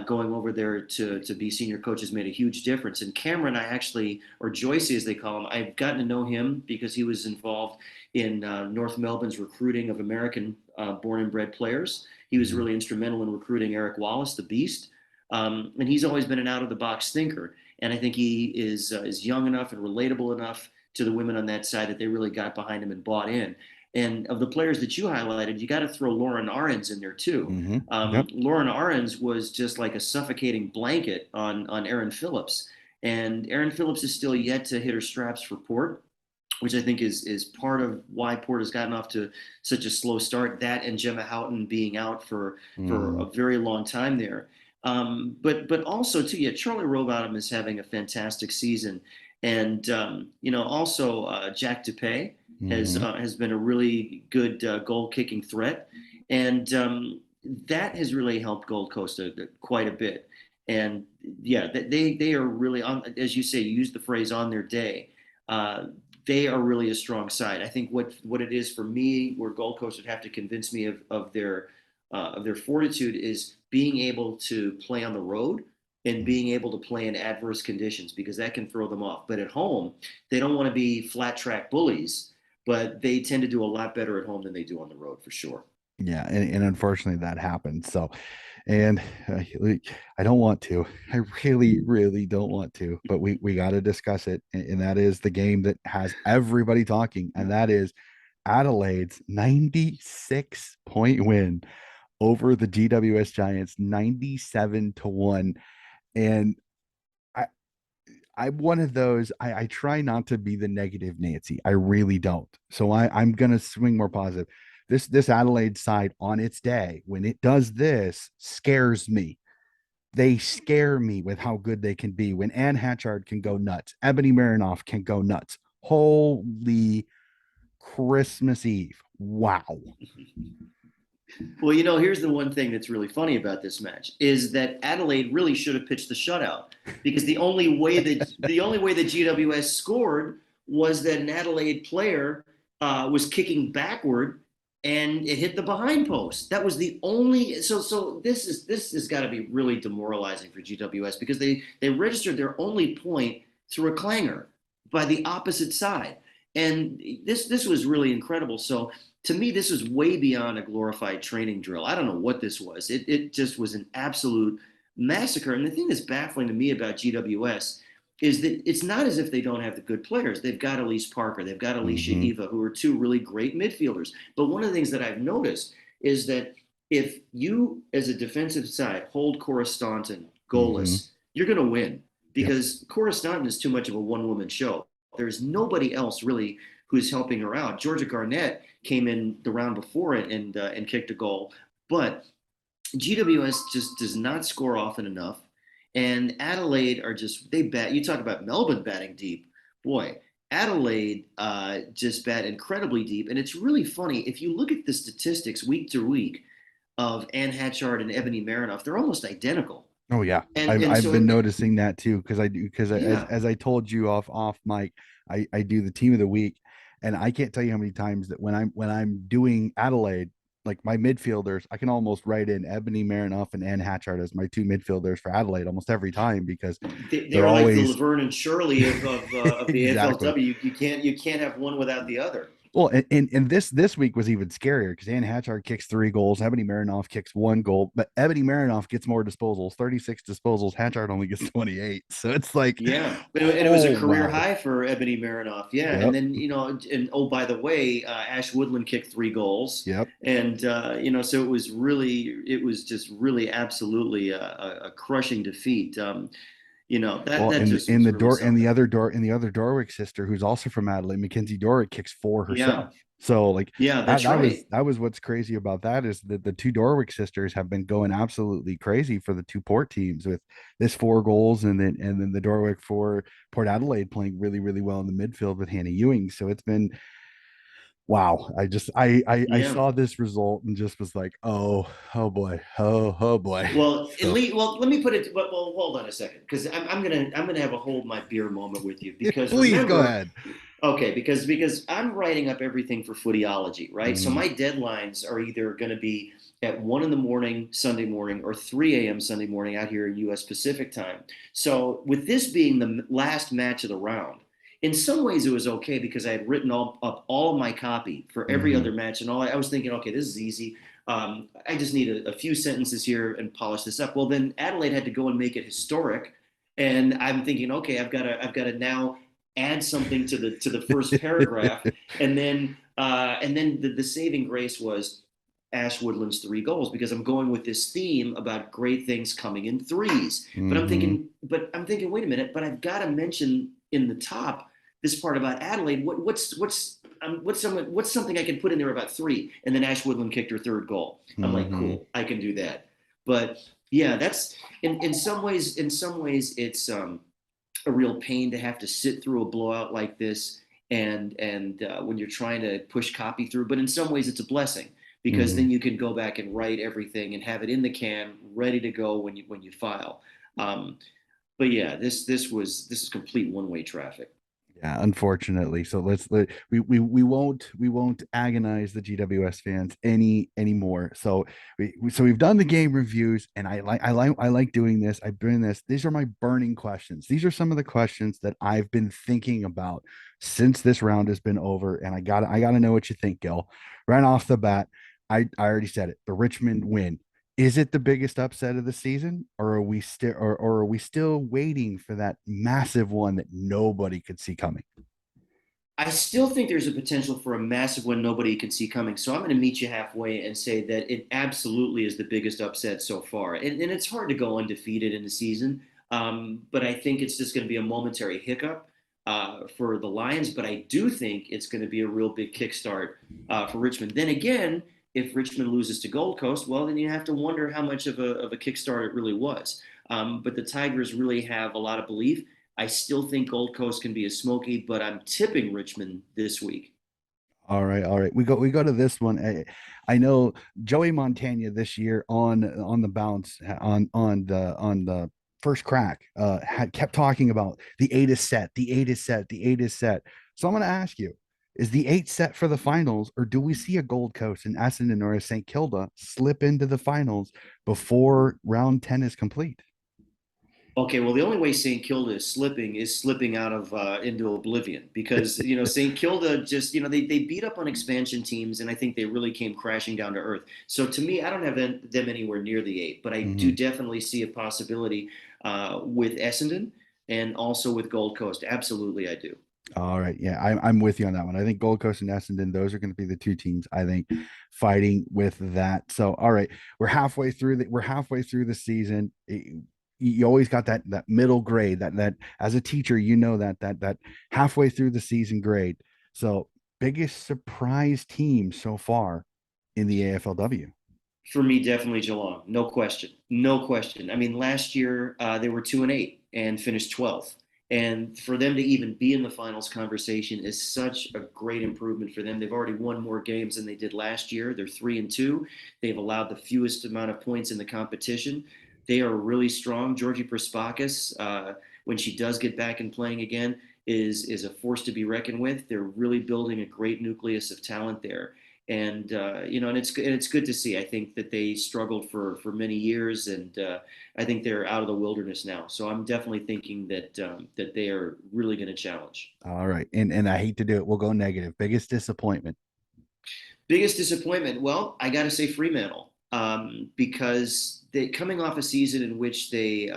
going over there to be senior coach has made a huge difference. And Cameron, I actually, or Joyce as they call him, I've gotten to know him because he was involved in North Melbourne's recruiting of American born and bred players. He was Mhm. really instrumental in recruiting Eric Wallace, the Beast. And he's always been an out of the box thinker. And I think he is young enough and relatable enough to the women on that side that they really got behind him and bought in. And of the players that you highlighted, you got to throw Lauren Ahrens in there too. Yep. Lauren Ahrens was just like a suffocating blanket on Erin Phillips. And Erin Phillips is still yet to hit her straps for Port, which I think is part of why Port has gotten off to such a slow start. That and Gemma Houghton being out for a Mm. very long time there. But also too, yeah, Charlie Rowbottom is having a fantastic season, and also Jack DePay Mhm. has been a really good goal kicking threat, and that has really helped Gold Coast quite a bit. And yeah, they are really on, as you say, you use the phrase on their day. Uh, they are really a strong side. I think what it is for me, where Gold Coast would have to convince me of their fortitude is being able to play on the road and being able to play in adverse conditions because that can throw them off. But at home, they don't want to be flat track bullies, but they tend to do a lot better at home than they do on the road for sure. Yeah, and unfortunately that happened. So, and I don't want to. I really, really don't want to. But we got to discuss it, and that is the game that has everybody talking, and that is Adelaide's 96-point win over the GWS Giants, 97-1. And I I'm one of those. I try not to be the negative Nancy. I really don't. So I'm gonna swing more positive. This Adelaide side on its day when it does this scares me. They scare me with how good they can be when Ann Hatchard can go nuts. Ebony Marinoff can go nuts. Holy Christmas Eve. Wow. Well, here's the one thing that's really funny about this match is that Adelaide really should have pitched the shutout because the only way that GWS scored was that an Adelaide player was kicking backward and it hit the behind post. That was the only. So this has got to be really demoralizing for GWS because they registered their only point through a clanger by the opposite side, and this was really incredible. So to me, this was way beyond a glorified training drill. I don't know what this was. It just was an absolute massacre. And the thing that's baffling to me about GWS is that it's not as if they don't have the good players. They've got Elise Parker, they've got Alicia Mm-hmm. Eva, who are two really great midfielders. But one of the things that I've noticed is that if you, as a defensive side, hold Cora Staunton Mm-hmm. goalless, you're going to win Yep. because Cora Staunton is too much of a one-woman show. There's nobody else really who's helping her out. Georgia Garnett came in the round before it and kicked a goal, but GWS just does not score often enough, and Adelaide are just they bat. You talk about Melbourne batting deep, boy. Adelaide just bat incredibly deep, and it's really funny if you look at the statistics week to week of Ann Hatchard and Ebony Marinoff. They're almost identical, Oh yeah, and I've and I've so been noticing that too because I do because as yeah, as I told you off mic, I do the team of the week, and I can't tell you how many times that when I'm doing Adelaide, like my midfielders, I can almost write in Ebony Marinoff and Ann Hatchard as my two midfielders for Adelaide almost every time because they they're are like the always Laverne and Shirley of the exactly. AFLW. You can't have one without the other. Well, and this week was even scarier because Ann Hatchard kicks 3 goals, Ebony Marinoff kicks 1 goal, but Ebony Marinoff gets more disposals, 36 disposals. Hatchard only gets 28. So it's like, Yeah, and it was a oh career wow, high for Ebony Marinoff. Yeah, and yep, then and oh, by the way, Ash Woodland kicked 3 goals, yep. and so it was just really absolutely a crushing defeat. Well, That just in was the really door something. and the other Dorwick sister, who's also from Adelaide, Mackenzie Dorwick, kicks 4 Yeah, herself. So like yeah, that's right. that was what's crazy about that is that the two Dorwick sisters have been going absolutely crazy for the two Port teams with this 4 goals, and then the Dorwick for Port Adelaide playing really really well in the midfield with Hannah Ewing. So it's been wow. I Yeah. saw this result and just was like, oh boy, oh boy. Well, So let me put it. Well, hold on a second, because I'm gonna have a hold my beer moment with you, because please go remember, ahead. okay, because I'm writing up everything for Footyology, right? So Mhm. my deadlines are either going to be at 1 in the morning Sunday morning or 3 a.m. Sunday morning out here in U.S. Pacific time. So with this being the last match of the round, in some ways it was okay because I had written up all of my copy for every Mhm. other match, and I was thinking, okay, this is easy. I just need a few sentences here and polish this up. Well, then Adelaide had to go and make it historic, and I'm thinking, okay, I've got to now add something to the first paragraph, and then the saving grace was Ash Woodland's 3 goals, because I'm going with this theme about great things coming in threes. Mhm. But I'm thinking, wait a minute, but I've got to mention in the top this part about Adelaide. What's something I can put in there about three? And then Ash Woodland kicked her 3rd goal. I'm like, Mhm. cool, I can do that. But yeah, that's in some ways. In some ways, it's a real pain to have to sit through a blowout like this, and when you're trying to push copy through. But in some ways it's a blessing, because then Mhm. you can go back and write everything and have it in the can ready to go when you file. But yeah, this is complete one-way traffic. Yeah, unfortunately. So we won't agonize the GWS fans anymore. So we've done the game reviews, and I like doing this. I bring this. These are my burning questions. These are some of the questions that I've been thinking about since this round has been over, and I gotta know what you think, Gil. Right off the bat, I already said it. The Richmond win. Is it the biggest upset of the season, or are we still or are we still waiting for that massive one that nobody could see coming? I still think there's a potential for a massive one nobody can see coming. So I'm going to meet you halfway and say that it absolutely is the biggest upset so far. And it's hard to go undefeated in the season, but I think it's just going to be a momentary hiccup for the Lions. But I do think it's going to be a real big kickstart for Richmond. Then again, if Richmond loses to Gold Coast, well, then you have to wonder how much of a kickstart it really was. But the Tigers really have a lot of belief. I still think Gold Coast can be a smoky, but I'm tipping Richmond this week. All right, all right. We go to this one. I know Joey Montana this year on the bounce on the first crack had kept talking about the 8 is set, the 8 is set, the 8 is set. So I'm going to ask you, is the 8 set for the finals, or do we see a Gold Coast and Essendon or a St. Kilda slip into the finals before round 10 is complete? Okay, well, the only way St. Kilda is slipping out of into oblivion, because St. Kilda just they beat up on expansion teams, and I think they really came crashing down to earth. So to me, I don't have them anywhere near the 8, but I do Mhm. definitely see a possibility with Essendon and also with Gold Coast. Absolutely, I do. All right. Yeah, I'm with you on that one. I think Gold Coast and Essendon, those are going to be the two teams I think fighting with that. So, all right, we're halfway through the season. You always got that middle grade that as a teacher, that halfway through the season grade. So, biggest surprise team so far in the AFLW. For me, definitely Geelong, no question, no question. I mean, last year they were 2-8 and finished 12th, and for them to even be in the finals conversation is such a great improvement for them. They've already won more games than they did last year. They're 3-2. They've allowed the fewest amount of points in the competition. They are really strong. Georgie Prespakis, when she does get back and playing again, is a force to be reckoned with. They're really building a great nucleus of talent there. And and it's good to see. I think that they struggled for many years, and I think they're out of the wilderness now. So I'm definitely thinking that they are really going to challenge. All right. And I hate to do it. We'll go negative. Biggest disappointment. Biggest disappointment? Well, I got to say Fremantle, because they coming off a season in which they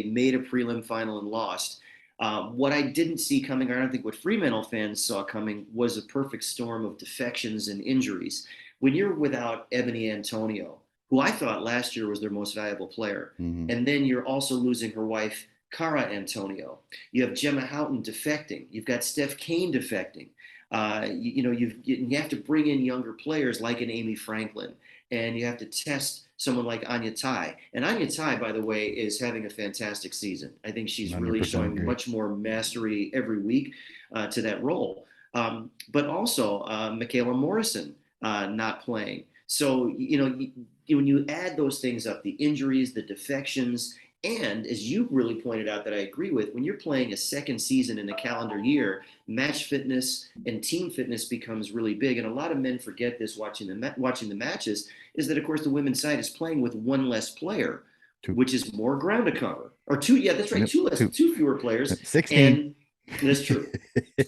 made a prelim final and lost. What I didn't see coming, or I don't think what Fremantle fans saw coming, was a perfect storm of defections and injuries. When you're without Ebony Antonio, who I thought last year was their most valuable player, Mm-hmm. and then you're also losing her wife, Cara Antonio. You have Gemma Houghton defecting. You've got Steph Kane defecting. You have to bring in younger players like an Amy Franklin, and you have to test someone like Anya Tai. And Anya Tai, by the way, is having a fantastic season. I think she's really 100% showing agree. much more mastery every week to that role. But also Michaela Morrison not playing. So when you add those things up, the injuries, the defections, and as you really pointed out, that I agree with, when you're playing a second season in the calendar year, match fitness and team fitness becomes really big. And a lot of men forget this watching the matches, is that of course the women's side is playing with one less player, Two. which is more ground to cover, or two. Yeah, that's right, Yep. Two. two fewer players, 16. and that's true.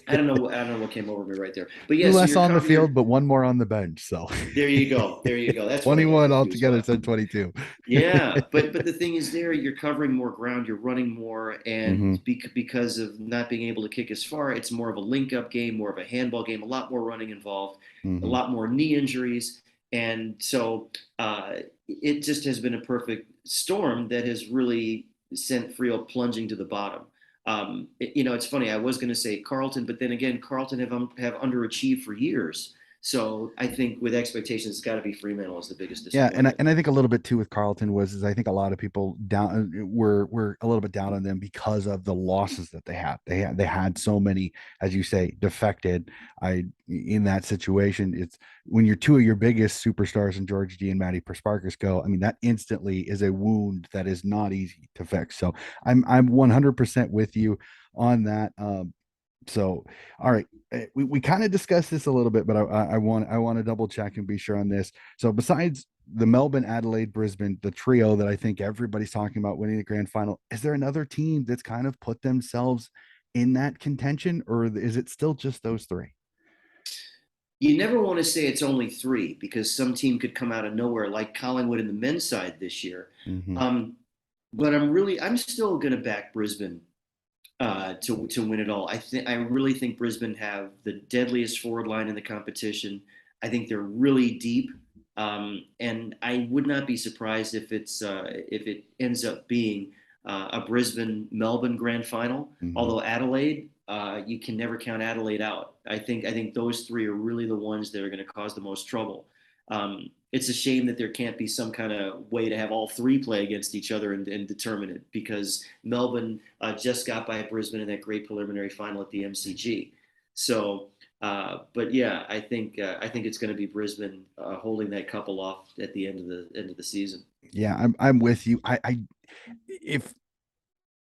I don't know what came over me right there, but Two yeah. So less on the field, you're but one more on the bench. So there. You go. There you go. That's what I got 21 confused altogether, by. said 22. Yeah, but the thing is, there you're covering more ground, you're running more, and Mm-hmm. because of not being able to kick as far, it's more of a link-up game, more of a handball game, a lot more running involved, a Mm-hmm. lot more knee injuries, and so it just has been a perfect storm that has really sent Frio plunging to the bottom. It's funny. I was going to say Carlton, but then again, Carlton have underachieved for years. So I think with expectations, it's got to be Fremantle as the biggest Yeah, disappointment. and I think a little bit too with Carlton was is I think a lot of people down were a little bit down on them because of the losses that they had. They had so many, as you say, defected. I In that situation, it's when your two of your biggest superstars in George D and Maddie Persparkas go. I mean, that instantly is a wound that is not easy to fix. So I'm 100% with you on that. So all right, we kind of discussed this a little bit, but I want to double check and be sure on this. So besides the Melbourne, Adelaide, Brisbane, the trio that I think everybody's talking about winning the grand final, is there another team that's kind of put themselves in that contention, or is it still just those three? You never want to say it's only three, because some team could come out of nowhere, like Collingwood in the men's side this year. Mm-hmm. Um, but I'm still going to back Brisbane to win it all. I really think Brisbane have the deadliest forward line in the competition. I think they're really deep, and I would not be surprised if it ends up being a Brisbane Melbourne grand final. Mm-hmm. Although Adelaide, you can never count Adelaide out. I think those three are really the ones that are going to cause the most trouble. It's a shame that there can't be some kind of way to have all three play against each other and determine it, because Melbourne just got by Brisbane in that great preliminary final at the MCG. So, but yeah, I think it's going to be Brisbane holding that couple off at the end of the season. Yeah, I'm with you. If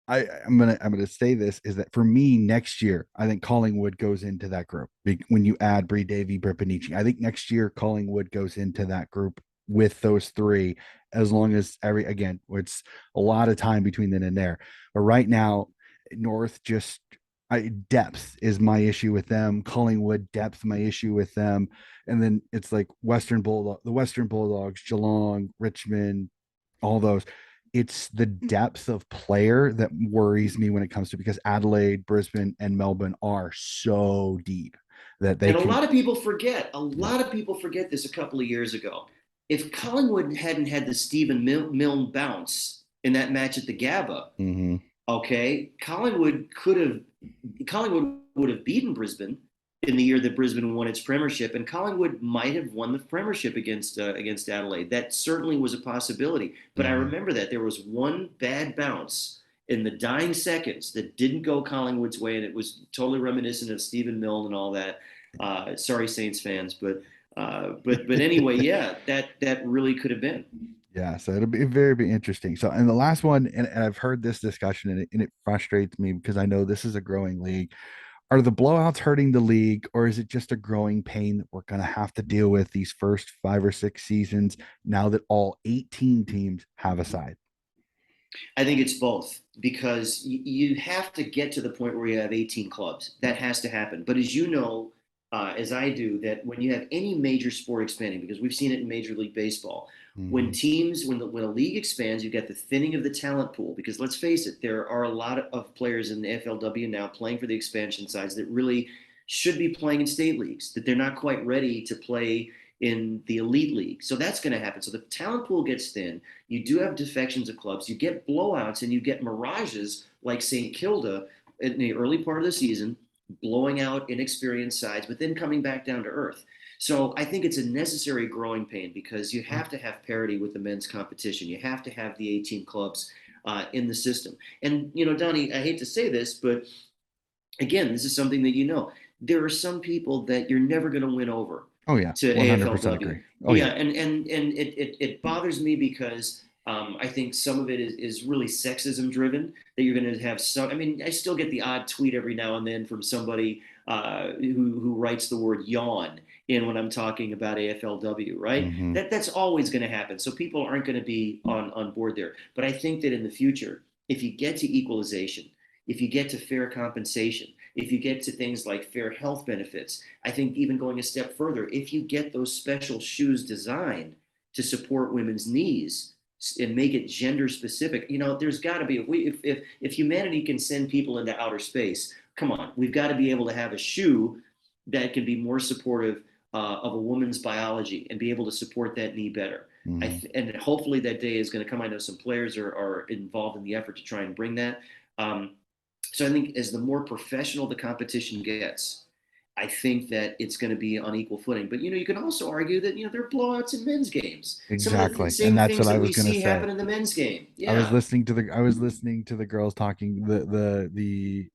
I'm gonna say this is that for me next year, I think Collingwood goes into that group when you add Bree Davy, Bripanici. I think next year Collingwood goes into that group with those three, as long as it's a lot of time between then and there. But right now, North just depth is my issue with them. Collingwood depth, my issue with them, and then it's like the Western Bulldogs, Geelong, Richmond, all those. It's the depth of player that worries me when it comes to, because Adelaide, Brisbane, and Melbourne are so deep that they And can. a Yeah. lot of people forget this a couple of years ago. If Collingwood hadn't had the Stephen Milne bounce in that match at the Gabba, Mm-hmm. okay, Collingwood would have beaten Brisbane in the year that Brisbane won its premiership, and Collingwood might have won the premiership against Adelaide. That certainly was a possibility. But I Mm-hmm. remember that there was one bad bounce in the dying seconds that didn't go Collingwood's way, and it was totally reminiscent of Stephen Milne and all that. Sorry, Saints fans, but anyway, yeah, that really could have been. Yeah, so it'll be be interesting. So, and the last one, and I've heard this discussion, and it frustrates me because I know this is a growing league. are the blowouts hurting the league, or is it just a growing pain that we're going to have to deal with these first 5 or 6 seasons now that all 18 teams have a side? I think it's both because you have to get to the point where you have 18 clubs. That has to happen. But as you know, as I do, that when you have any major sport expanding, because we've seen it in Major League Baseball, when Mm-hmm. teams, when a league expands, you get the thinning of the talent pool. Because let's face it, there are a lot of players in the AFLW now playing for the expansion sides that really should be playing in state leagues, that they're not quite ready to play in the elite league. So that's going to happen. So the talent pool gets thin. You do have defections of clubs. You get blowouts and you get mirages like St. Kilda in the early part of the season, blowing out inexperienced sides, but then coming back down to earth. So I think it's a necessary growing pain because you have to have parity with the men's competition. You have to have the 18 clubs in the system. And, Donnie, I hate to say this, but again, this is something that there are some people that you're never going to win over Oh yeah, to 100% AFLW. agree. Oh Yeah, yeah. and it bothers me because I think some of it is really sexism driven. That you're going to have some. I mean, I still get the odd tweet every now and then from somebody who writes the word yawn in when I'm talking about AFLW. Right? Mm-hmm. That's always going to happen. So people aren't going to be on board there. But I think that in the future, if you get to equalization, if you get to fair compensation, if you get to things like fair health benefits, I think even going a step further, if you get those special shoes designed to support women's knees and make it gender specific, there's got to be if humanity can send people into outer space, come on, we've got to be able to have a shoe that can be more supportive of a woman's biology and be able to support that knee better. Mm-hmm. And hopefully that day is going to come. I know some players are involved in the effort to try and bring that. So I think as the more professional the competition gets, I think that it's going to be on equal footing. But you can also argue that there are blowouts in men's games. Some of the Exactly. And same that's what things I that was we going to see say. happen in the men's game. I was Yeah, listening to the girls talking, the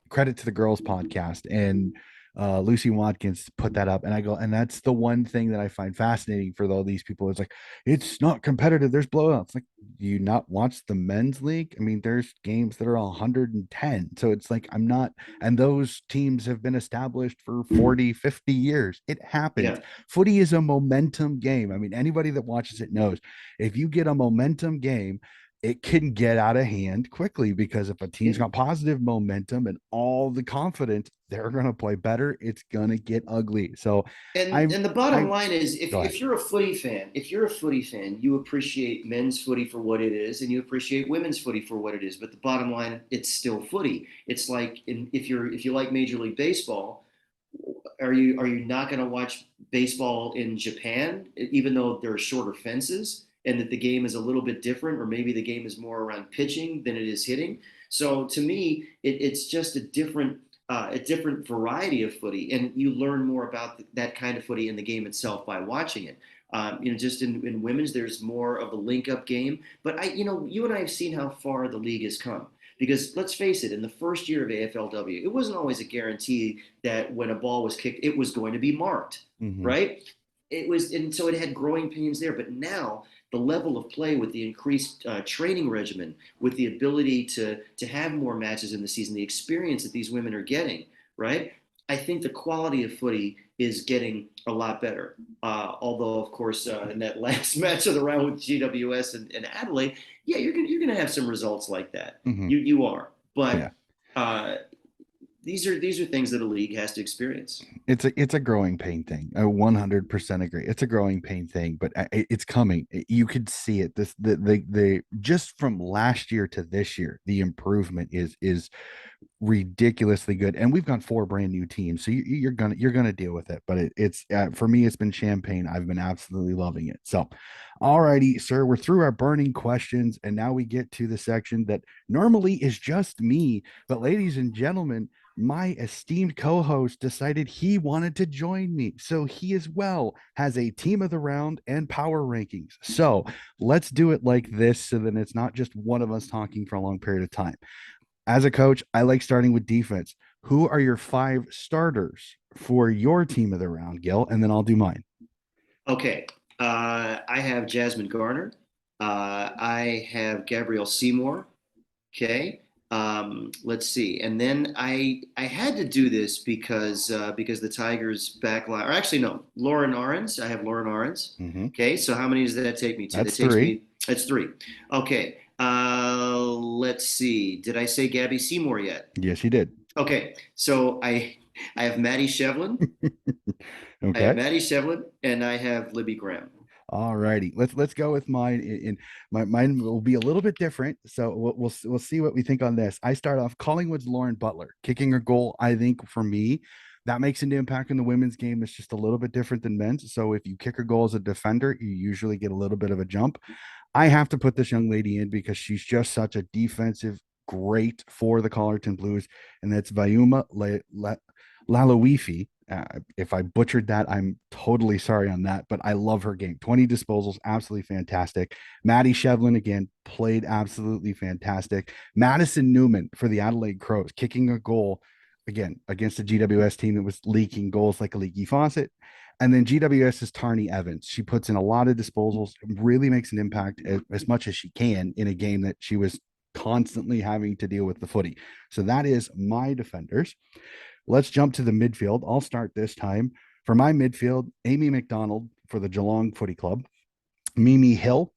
credit to the girls podcast, and Lucy Watkins put that up, and I go, and that's the one thing that I find fascinating for all these people. It's like, it's not competitive, there's blowouts. Like, do you not watch the men's league? I mean, there's games that are 110, so it's like, I'm not, and those teams have been established for 40, 50 years. It happens. yeah. Footy is a momentum game. I mean, anybody that watches it knows, if you get a momentum game, it can get out of hand quickly, because if a team's Yeah. got positive momentum and all the confidence, they're going to play better. It's going to get ugly. So I'm, And the bottom I line is, go ahead. if you're a footy fan, you appreciate men's footy for what it is, and you appreciate women's footy for what it is. But the bottom line, it's still footy. It's like if you like Major League Baseball, are you not going to watch baseball in Japan, even though there are shorter fences and that the game is a little bit different, or maybe the game is more around pitching than it is hitting? So to me, it's just a different variety of footy, and you learn more about that kind of footy in the game itself by watching it. Just in women's, there's more of a link-up game. But you and I have seen how far the league has come. Because let's face it, in the first year of AFLW, it wasn't always a guarantee that when a ball was kicked, it was going to be marked, Mm-hmm. right? It was, and so it had growing pains there. But now the level of play with the increased training regimen, with the ability to have more matches in the season, the experience that these women are getting, right? I think the quality of footy is getting a lot better. Although, of course, in that last match of the round with GWS and Adelaide, yeah, you're gonna have some results like that. Mm-hmm. You are, Yeah. but uh, these are things that a league has to experience. It's a growing pain thing. I 100% agree. It's a growing pain thing, but it's coming. You could see it. The just from last year to this year, the improvement is ridiculously good, and we've got 4 brand new teams, so you're gonna deal with it. But it's for me, it's been champagne. I've been absolutely loving it. So, alrighty, sir, we're through our burning questions, and now we get to the section that normally is just me. But ladies and gentlemen, my esteemed co-host decided he wanted to join me, so he as well has a team of the round and power rankings. So let's do it like this, so that it's not just one of us talking for a long period of time. As a coach, I like starting with defense. Who are your 5 starters for your team of the round, Gil? And then I'll do mine. Okay, I have Jasmine Garner. I have Gabrielle Seymour. Okay. Let's see. And then I had to do this because the Tigers backline, or actually no, Lauren Arons. I have Lauren Arons. Hmm. Okay, so how many does that take me to? That That's takes three. me. That's three. Okay. Let's see. Did I say Gabby Seymour yet? Yes, you did. Okay, so I have Maddie Shevlin. I have Okay. Maddie Shevlin, and I have Libby Graham. All righty. Let's go with mine. Mine will be a little bit different. So we'll see what we think on this. I start off Collingwood's Lauren Butler kicking a goal. I think for me, that makes an impact in the women's game. It's just a little bit different than men's. So if you kick a goal as a defender, you usually get a little bit of a jump. I have to put this young lady in because she's just such a defensive great for the Collarton Blues, and that's Vayuma Lalowifi. If I butchered that, I'm totally sorry on that, but I love her game. 20 disposals, absolutely fantastic. Maddie Shevlin, again, played absolutely fantastic. Madison Newman for the Adelaide Crows, kicking a goal, again, against the GWS team that was leaking goals like a leaky faucet. And then GWS is Tarney Evans. She puts in a lot of disposals, really makes an impact as much as she can in a game that she was constantly having to deal with the footy. So that is my defenders. Let's jump to the midfield. I'll start this time. For my midfield, Amy McDonald for the Geelong Footy Club, Mimi Hill,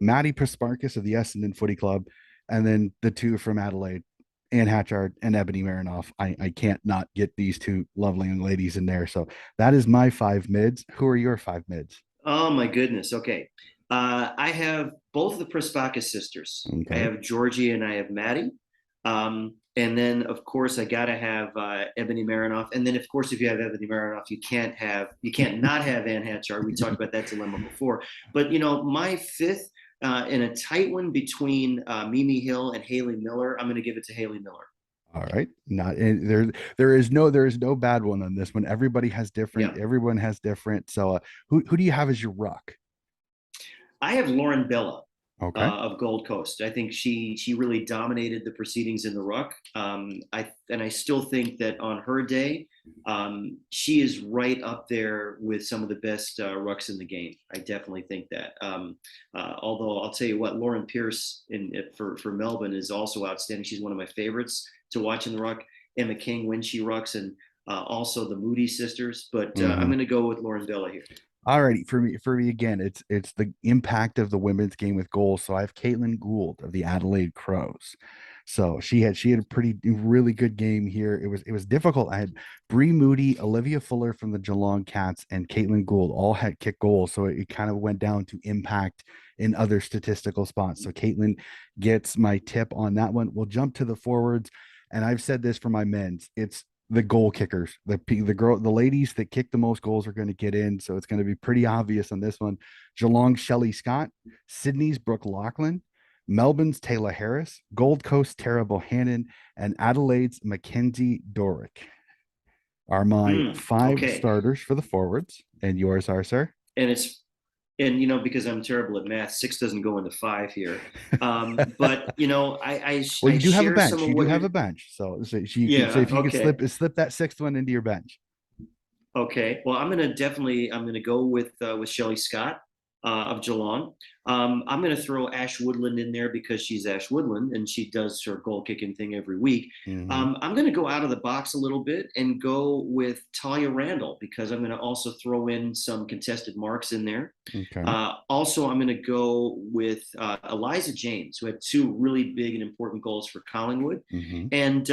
Maddie Prasparkas of the Essendon Footy Club, and then the two from Adelaide, Ann Hatchard and Ebony Marinoff. I can't not get these two lovely young ladies in there. So that is my five mids. Who are your five mids? Oh my goodness. Okay. I have both the Prastakis sisters. I Okay. have Georgie and I have Maddie. And then of course I gotta have Ebony Marinoff. And then of course if you have Ebony Marinoff, you can't not have Ann Hatchard. We talked about that dilemma before. But my fifth in a tight one between Mimi Hill and Haley Miller, I'm gonna give it to Haley Miller. All right. Not and there is no bad one on this one. Yeah. Everyone has different. So who do you have as your rock? I have Lauren Bella Okay. of Gold Coast. I think she really dominated the proceedings in the ruck. I still think that on her day, she is right up there with some of the best rucks in the game. I definitely think that. Although I'll tell you what, Lauren Pierce for Melbourne is also outstanding. She's one of my favorites to watch in the ruck. Emma King when she rucks, and also the Moody sisters. But I'm Mm-hmm. going to go with Lauren Bella here. Alrighty, for me again, it's the impact of the women's game with goals. So I have Caitlin Gould of the Adelaide Crows. So she had a pretty really good game here. It was difficult. I had Bree Moody, Olivia Fuller from the Geelong Cats, and Caitlin Gould all had kick goals. So it kind of went down to impact in other statistical spots. So Caitlin gets my tip on that one. We'll jump to the forwards, and I've said this for my men's. It's the goal kickers, the ladies that kick the most goals are going to get in. So it's going to be pretty obvious on this one. Geelong Shelley Scott, Sydney's Brooke Lachlan, Melbourne's Taylor Harris, Gold Coast Tara Bohannon, and Adelaide's Mackenzie Dorick are my five Okay. starters for the forwards. And yours are, sir? And it's and because I'm terrible at math, six doesn't go into five here. But Well, I you do have a share some bench. of You do what have you're. a bench. So you can, so Yeah. if you could Okay. slip that sixth one into your bench. Okay. Well, I'm gonna go with Shelly Scott of Geelong. I'm gonna throw Ash Woodland in there because she's Ash Woodland and she does her goal kicking thing every week. Mm-hmm. I'm gonna go out of the box a little bit and go with Talia Randall because I'm gonna also throw in some contested marks in there. Okay. Also, I'm going to go with Eliza James, who had two really big and important goals for Collingwood. Mm-hmm. And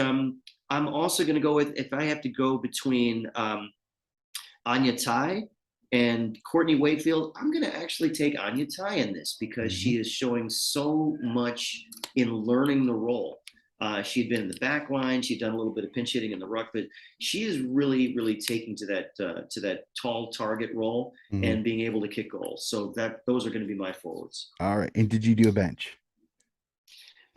I'm also going to go with, if I have to go between Anya Tai and Courtney Wakefield, I'm going to actually take Anya Tai in this because Mm-hmm. she is showing so much in learning the role. She had been in the back line. She'd done a little bit of pinch hitting in the ruck, but she is really, really taking to that tall target role Mm-hmm. and being able to kick goals. So those are going to be my forwards. All right. And did you do a bench?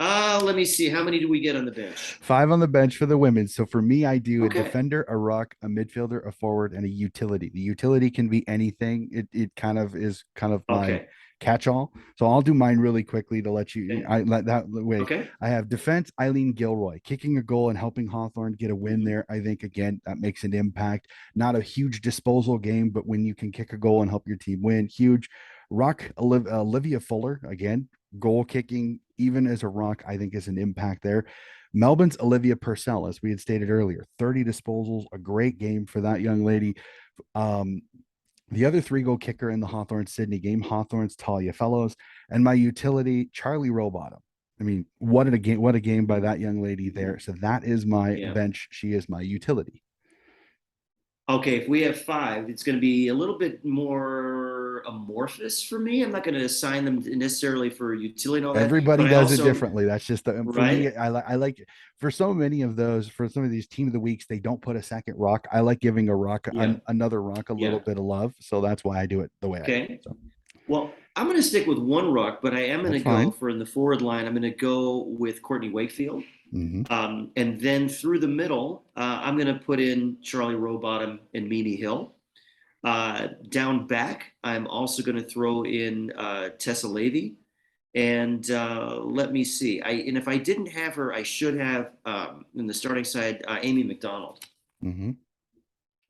Let me see. How many do we get on the bench? Five on the bench for the women. So for me, I do a Okay. defender, a ruck, a midfielder, a forward, and a utility. The utility can be anything. It kind of is kind of my Okay. catch-all. So I'll do mine really quickly to let you. Okay. I let that way. Okay. I have defense, Eileen Gilroy, kicking a goal and helping Hawthorn get a win Mm-hmm. there. I think again that makes an impact. Not a huge disposal game, but when you can kick a goal and help your team win, huge. Ruck, Olivia Fuller again, goal kicking even as a rock, I think is an impact there. Melbourne's Olivia Purcell, as we had stated earlier, 30 disposals, a great game for that young lady. Um, the other 3 goal kicker in the Hawthorn Sydney game, Hawthorn's Talia Fellows, and my utility, Charlie Rowbottom. I mean, what a game by that young lady there. So that is my Yeah. bench. She is my utility. Okay, if we have five, it's going to be a little bit more amorphous for me. I'm not going to assign them necessarily for utility and all that, but Everybody I does it also, differently. That's just for me. right? I like for so many of those, for some of these team of the weeks, they don't put a second rock. I like giving a rock, Yeah, another rock, a little yeah. bit of love. So that's why I do it the way I do. Okay. So Well, I'm going to stick with one ruck, but I am going to that's go fine. for in the forward line. I'm going to go with Courtney Wakefield. Mm-hmm. And then through the middle, I'm going to put in Charlie Rowbottom and Mimi Hill. Down back, I'm also going to throw in Tessa Levy. And let me see. And if I didn't have her, I should have in the starting side Amy McDonald. Mm-hmm.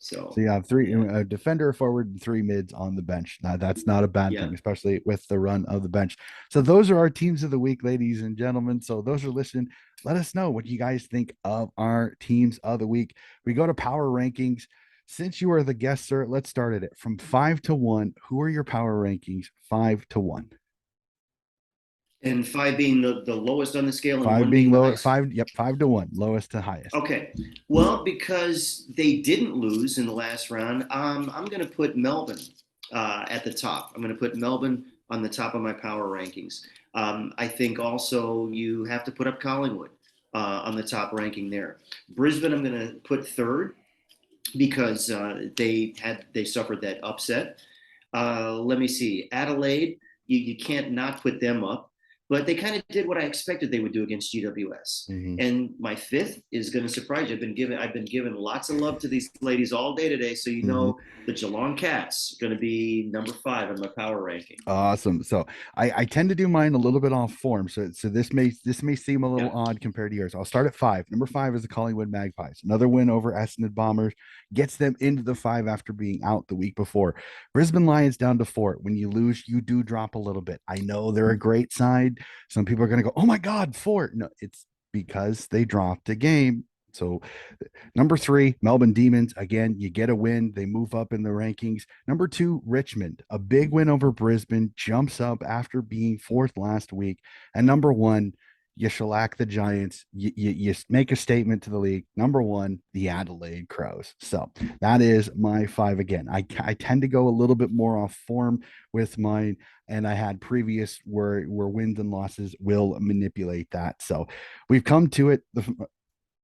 So So you have three yeah, a defender, forward, and 3 mids on the bench. Now that's not a bad yeah. thing, especially with the run of the bench. So those are our teams of the week, ladies and gentlemen. So those are listening. Let us know what you guys think of our teams of the week. We go to power rankings. Since you are the guest, sir, let's start at it from 5 to 1. Who are your power rankings? 5 to 1. And five being the lowest on the scale and Five one being being the low. highest. Five. Yep. 5 to 1. Lowest to highest. Okay. Well, because they didn't lose in the last round, I'm going to put Melbourne at the top. I'm going to put Melbourne on the top of my power rankings. I think also you have to put up Collingwood on the top ranking there. Brisbane, I'm going to put third because they suffered that upset. Let me see. Adelaide, you can't not put them up, but they kind of did what I expected they would do against GWS. Mm-hmm. And my fifth is going to surprise you. I've been given lots of love to these ladies all day today, so Mm-hmm. the Geelong Cats are going to be number 5 on my power ranking. Awesome. So I tend to do mine a little bit off form. So this may seem a little Yeah. odd compared to yours. I'll start at 5. Number 5 is the Collingwood Magpies. Another win over Essendon Bombers gets them into the 5 after being out the week before. Brisbane Lions down to 4. When you lose, you do drop a little bit. I know they're a great side. Some people are going to go, "Oh my God, 4." No, it's because they dropped a game. So number 3, Melbourne Demons. Again, you get a win. They move up in the rankings. Number 2, Richmond. A big win over Brisbane. Jumps up after being 4th last week. And number 1, you shellac the Giants. You make a statement to the league. Number 1, the Adelaide Crows. So that is my 5 again. I tend to go a little bit more off form with mine. And I had previous where wins and losses will manipulate that. So we've come to it.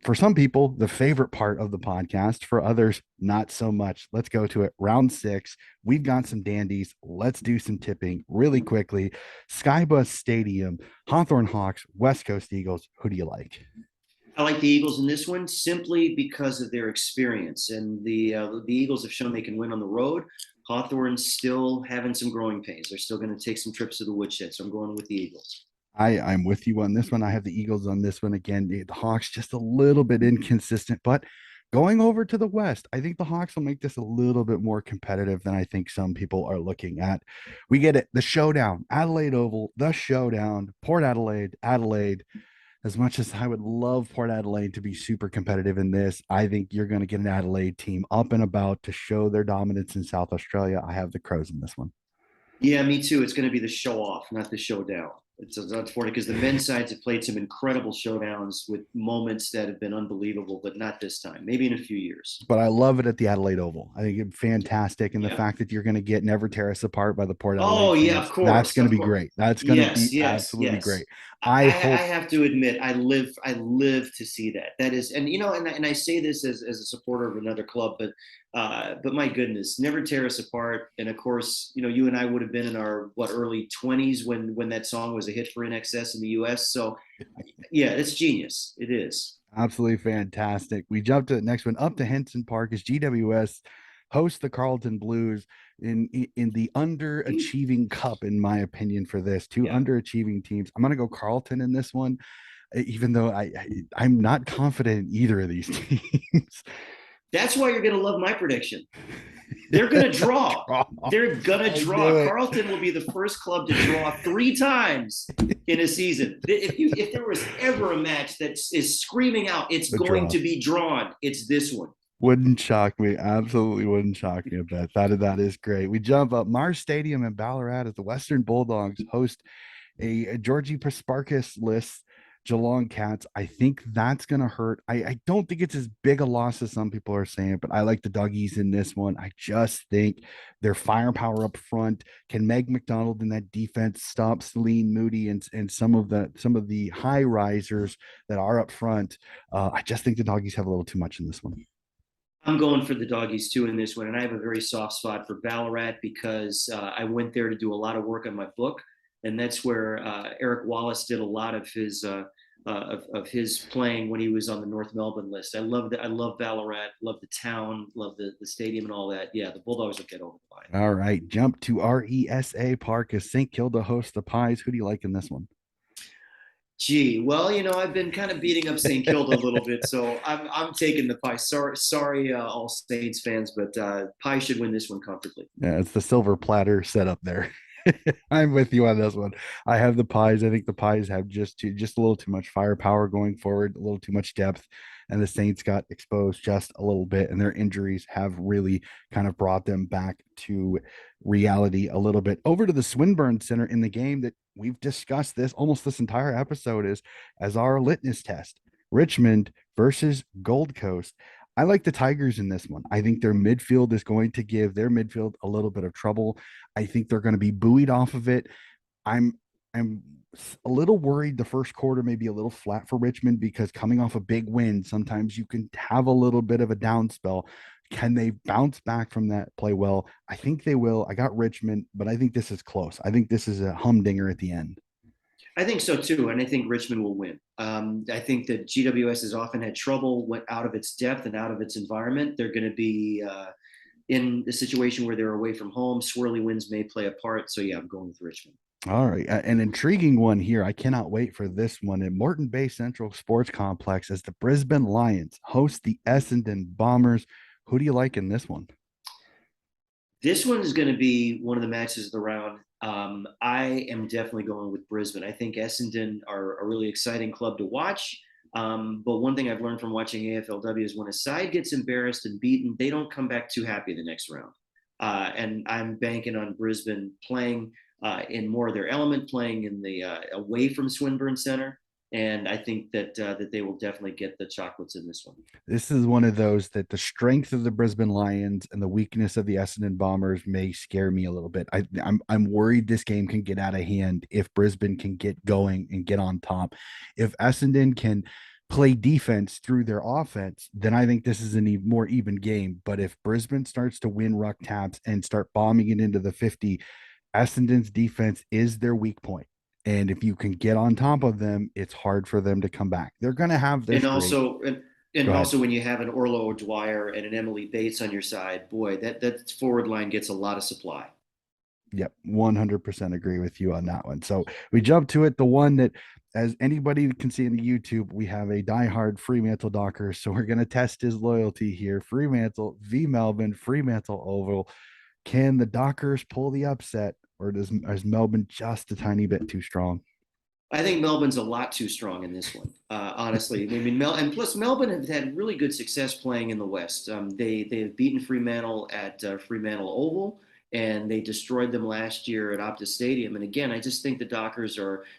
For some people, the favorite part of the podcast. For others, not so much. Let's go to it. Round 6. We've got some dandies. Let's do some tipping really quickly. Skybus Stadium, Hawthorne Hawks, West Coast Eagles. Who do you like? I like the Eagles in this one simply because of their experience, and the Eagles have shown they can win on the road. Hawthorne's still having some growing pains. They're still going to take some trips to the woodshed, so I'm going with the Eagles. I'm with you on this one. I have the Eagles on this one again. The Hawks just a little bit inconsistent, but going over to the West, I think the Hawks will make this a little bit more competitive than I think some people are looking at. We get it. The showdown, Adelaide Oval, the showdown, Port Adelaide, Adelaide. As much as I would love Port Adelaide to be super competitive in this, I think you're going to get an Adelaide team up and about to show their dominance in South Australia. I have the Crows in this one. Yeah, me too. It's going to be the show off, not the showdown. It's unfortunate because the men's sides have played some incredible showdowns with moments that have been unbelievable, but not this time. Maybe in a few years. But I love it at the Adelaide Oval. I think it's fantastic. And the Yeah. fact that you're going to get Never Tear Us Apart by the Port Oh Adelaide yeah, fans, of that's course, going to of be course. great. That's going to be Yes, yes, absolutely great. yes. I I hope, have to admit, I live to see that. That is, and and I say this as a supporter of another club, but my goodness, never tear us apart. And of course, you and I would have been in our early 20s when that song was a hit for NXS in the U.S. So yeah, it's genius. It is. absolutely fantastic. We jump to the next one up to Henson Park as GWS host the Carlton Blues in the underachieving cup, in my opinion, for this. Two Yeah. underachieving teams. I'm going to go Carlton in this one, even though I'm not confident in either of these teams. That's why you're going to love my prediction. They're going to draw. Draw. They're going to I knew draw. it. Carlton will be the first club to draw 3 times in a season. If there was ever a match that is screaming out, it's The going draw. to be drawn, it's this one. Wouldn't shock me. Absolutely wouldn't shock me a bit. That is great. We jump up Mars Stadium in Ballarat as the Western Bulldogs host a Georgie Prasparkas list Geelong Cats. I think that's going to hurt. I don't think it's as big a loss as some people are saying, but I like the doggies in this one. I just think their firepower up front can Meg McDonald in that defense stop Celine Moody and some of the high risers that are up front. I just think the doggies have a little too much in this one. I'm going for the doggies too in this one, and I have a very soft spot for Ballarat because I went there to do a lot of work on my book, and that's where Eric Wallace did a lot of his playing when he was on the North Melbourne list. I love Ballarat, love the town, love the stadium and all that. Yeah, the Bulldogs will get over the line. All right, jump to RESA Park as St. Kilda hosts the Pies. Who do you like in this one? Gee, well, I've been kind of beating up St. Kilda a little bit, so I'm taking the Pie. Sorry, all Saints fans, but Pie should win this one comfortably. Yeah, it's the silver platter set up there. I'm with you on this one. I have the Pies. I think the Pies have just a little too much firepower going forward, a little too much depth, and the Saints got exposed just a little bit, and their injuries have really kind of brought them back to reality a little bit. Over to the Swinburne Center in the game that we've discussed this almost this entire episode is as our litmus test. Richmond versus Gold Coast. I like the Tigers in this one. I think their midfield is going to give their midfield a little bit of trouble. I think they're going to be buoyed off of it. I'm a little worried the first quarter may be a little flat for Richmond because coming off a big win, sometimes you can have a little bit of a down spell. Can they bounce back from that, play well? I think they will. I got Richmond, but I think this is close. I think this is a humdinger at the end. I think so too, and I think Richmond will win. I think that GWS has often had trouble went out of its depth and out of its environment. They're going to be in a situation where they're away from home. Swirly winds may play a part. So yeah, I'm going with Richmond. All right. An intriguing one here. I cannot wait for this one at Morton Bay Central Sports Complex as the Brisbane Lions host the Essendon Bombers. Who do you like in this one? This one is going to be one of the matches of the round. I am definitely going with Brisbane. I think Essendon are a really exciting club to watch. But one thing I've learned from watching AFLW is when a side gets embarrassed and beaten, they don't come back too happy the next round. And I'm banking on Brisbane playing in more of their element, playing in the away from Swinburne Center. And I think that they will definitely get the chocolates in this one. This is one of those that the strength of the Brisbane Lions and the weakness of the Essendon Bombers may scare me a little bit. I'm worried this game can get out of hand if Brisbane can get going and get on top. If Essendon can play defense through their offense, then I think this is a more even game. But if Brisbane starts to win ruck taps and start bombing it into the 50, Essendon's defense is their weak point. And if you can get on top of them, it's hard for them to come back. They're going to have their And strength. also, and Go ahead. also when you have an Orlo Dwyer and an Emily Bates on your side, boy, that forward line gets a lot of supply. Yep, 100% agree with you on that one. So we jump to it. The one that, as anybody can see in the YouTube, we have a diehard Fremantle Docker. So we're going to test his loyalty here. Fremantle v Melbourne, Fremantle Oval. Can the Dockers pull the upset, or is Melbourne just a tiny bit too strong? I think Melbourne's a lot too strong in this one, honestly. I mean, and plus Melbourne have had really good success playing in the West. They have beaten Fremantle at Fremantle Oval, and they destroyed them last year at Optus Stadium. And again, I just think the Dockers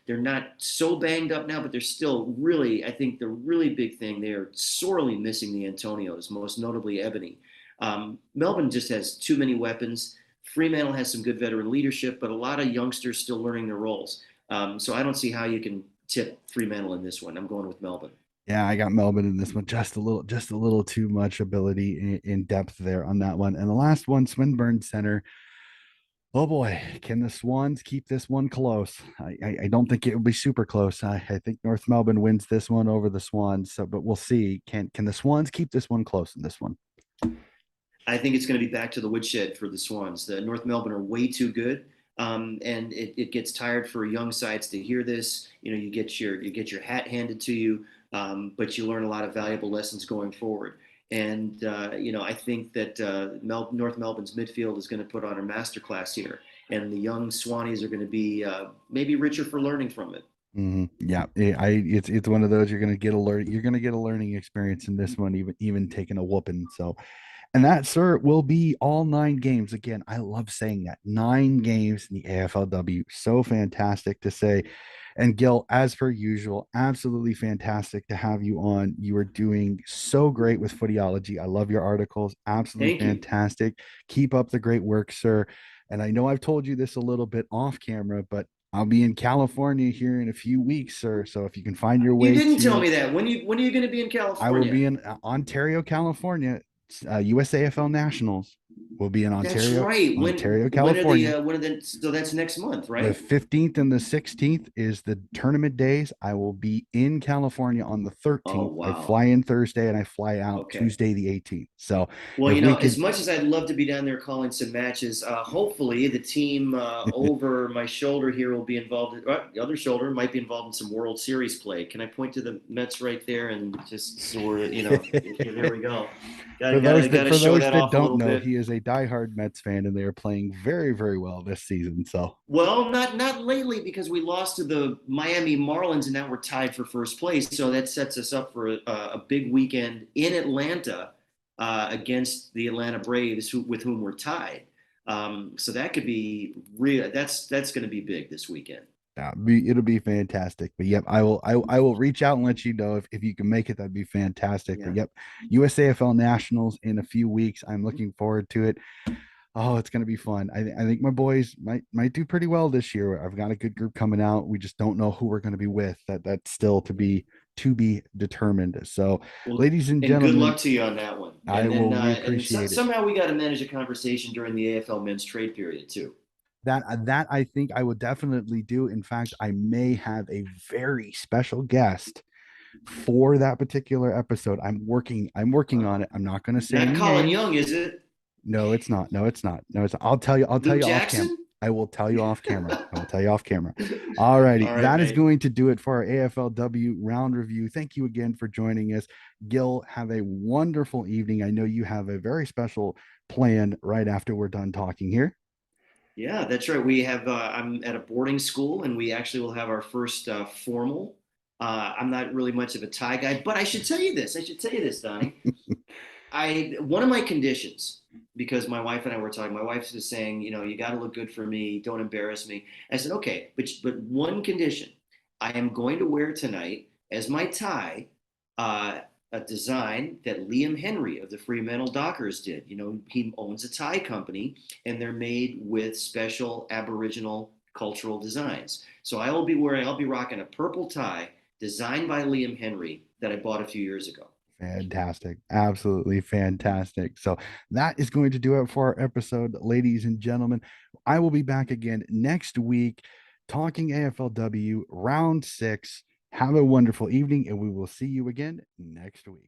they're not so banged up now, but they're still really, I think the really big thing, they're sorely missing the Antonios, most notably Ebony. Melbourne just has too many weapons. Fremantle has some good veteran leadership, but a lot of youngsters still learning their roles. So I don't see how you can tip Fremantle in this one. I'm going with Melbourne. Yeah, I got Melbourne in this one. Just a little too much ability in depth there on that one. And the last one, Swinburne Center. Oh boy, can the Swans keep this one close? I don't think it will be super close. I think North Melbourne wins this one over the Swans. So, but we'll see. Can the Swans keep this one close in this one? I think it's going to be back to the woodshed for the Swans. The North Melbourne are way too good. And it gets tired for young sides to hear this. You get your hat handed to you, but you learn a lot of valuable lessons going forward. And I think that North Melbourne's midfield is going to put on a masterclass here, and the young Swannies are going to be maybe richer for learning from it. Yeah, it's one of those you're gonna get a learning experience in this one, even taking a whooping. So, and that, sir, will be all 9 games. Again, I love saying that 9 games in the AFLW. So fantastic to say. And Gil, as per usual, absolutely fantastic to have you on. You are doing so great with Footyology. I love your articles. Absolutely Thank you. fantastic. Keep up the great work, sir. And I know I've told you this a little bit off camera, but I'll be in California here in a few weeks, sir. So if you can find your You way didn't tell to, me that. When are you going to be in I will California? be in Ontario, California. USAFL Nationals will be in That's right. Ontario, When are the California. so that's next month, The right? 15th and the 16th is the tournament days. I will be in California on the Oh 13th. I wow. fly in Thursday and I fly out Okay. Tuesday the 18th. So Well, if we as could, much as I'd love to be down there calling some matches, hopefully the team over my shoulder here will be involved. The other shoulder might be involved in some World Series play. Can I point to the Mets right there and just so we're, there we go. Got to for show those that that off a don't little know, bit. he is a diehard Mets fan and they are playing very, very well this season. So Well, not lately because we lost to the Miami Marlins and now we're tied for first place. So that sets us up for a big weekend in Atlanta against the Atlanta Braves, with whom we're tied. So that could be real. That's going to be big this weekend. yeah, it'll be fantastic. But yep, I will reach out and let you know if you can make it. That'd be fantastic. But Yeah. yep, USAFL Nationals in a few weeks. I'm looking forward to it. Oh, it's going to be fun. I think my boys might do pretty well this year. I've got a good group coming out. We just don't know who we're going to be with. That's still to be determined. So, Well, ladies and and good gentlemen, luck to you on that one. I And then will. We appreciate it. somehow we got to manage a conversation during the AFL men's trade period too. That I think I would definitely do. In fact, I may have a very special guest for that particular episode. I'm working on Wow. it. I'm not going to say Not any Colin names. Young, is it? No, it's not. No, it's not. No, it's not. I'll tell Luke you off cam. Jackson? I will tell you off camera. I will tell you off camera. All righty. All right, That is mate. going to do it for our AFLW round review. Thank you again for joining us. Gil, have a wonderful evening. I know you have a very special plan right after we're done talking here. Yeah, that's right. We have. I'm at a boarding school, and we actually will have our first formal. I'm not really much of a tie guy, but I should tell you this. I should tell you this, Donnie. I One of my conditions, because my wife and I were talking. My wife was saying, you got to look good for me. Don't embarrass me. I said, okay, but one condition. I am going to wear tonight as my tie uh, a design that Liam Henry of the Fremantle Dockers did. He owns a tie company, and they're made with special Aboriginal cultural designs. So I'll be rocking a purple tie designed by Liam Henry that I bought a few years ago. Fantastic. Absolutely fantastic. So that is going to do it for our episode, ladies and gentlemen. I will be back again next week talking AFLW round 6. Have a wonderful evening, and we will see you again next week.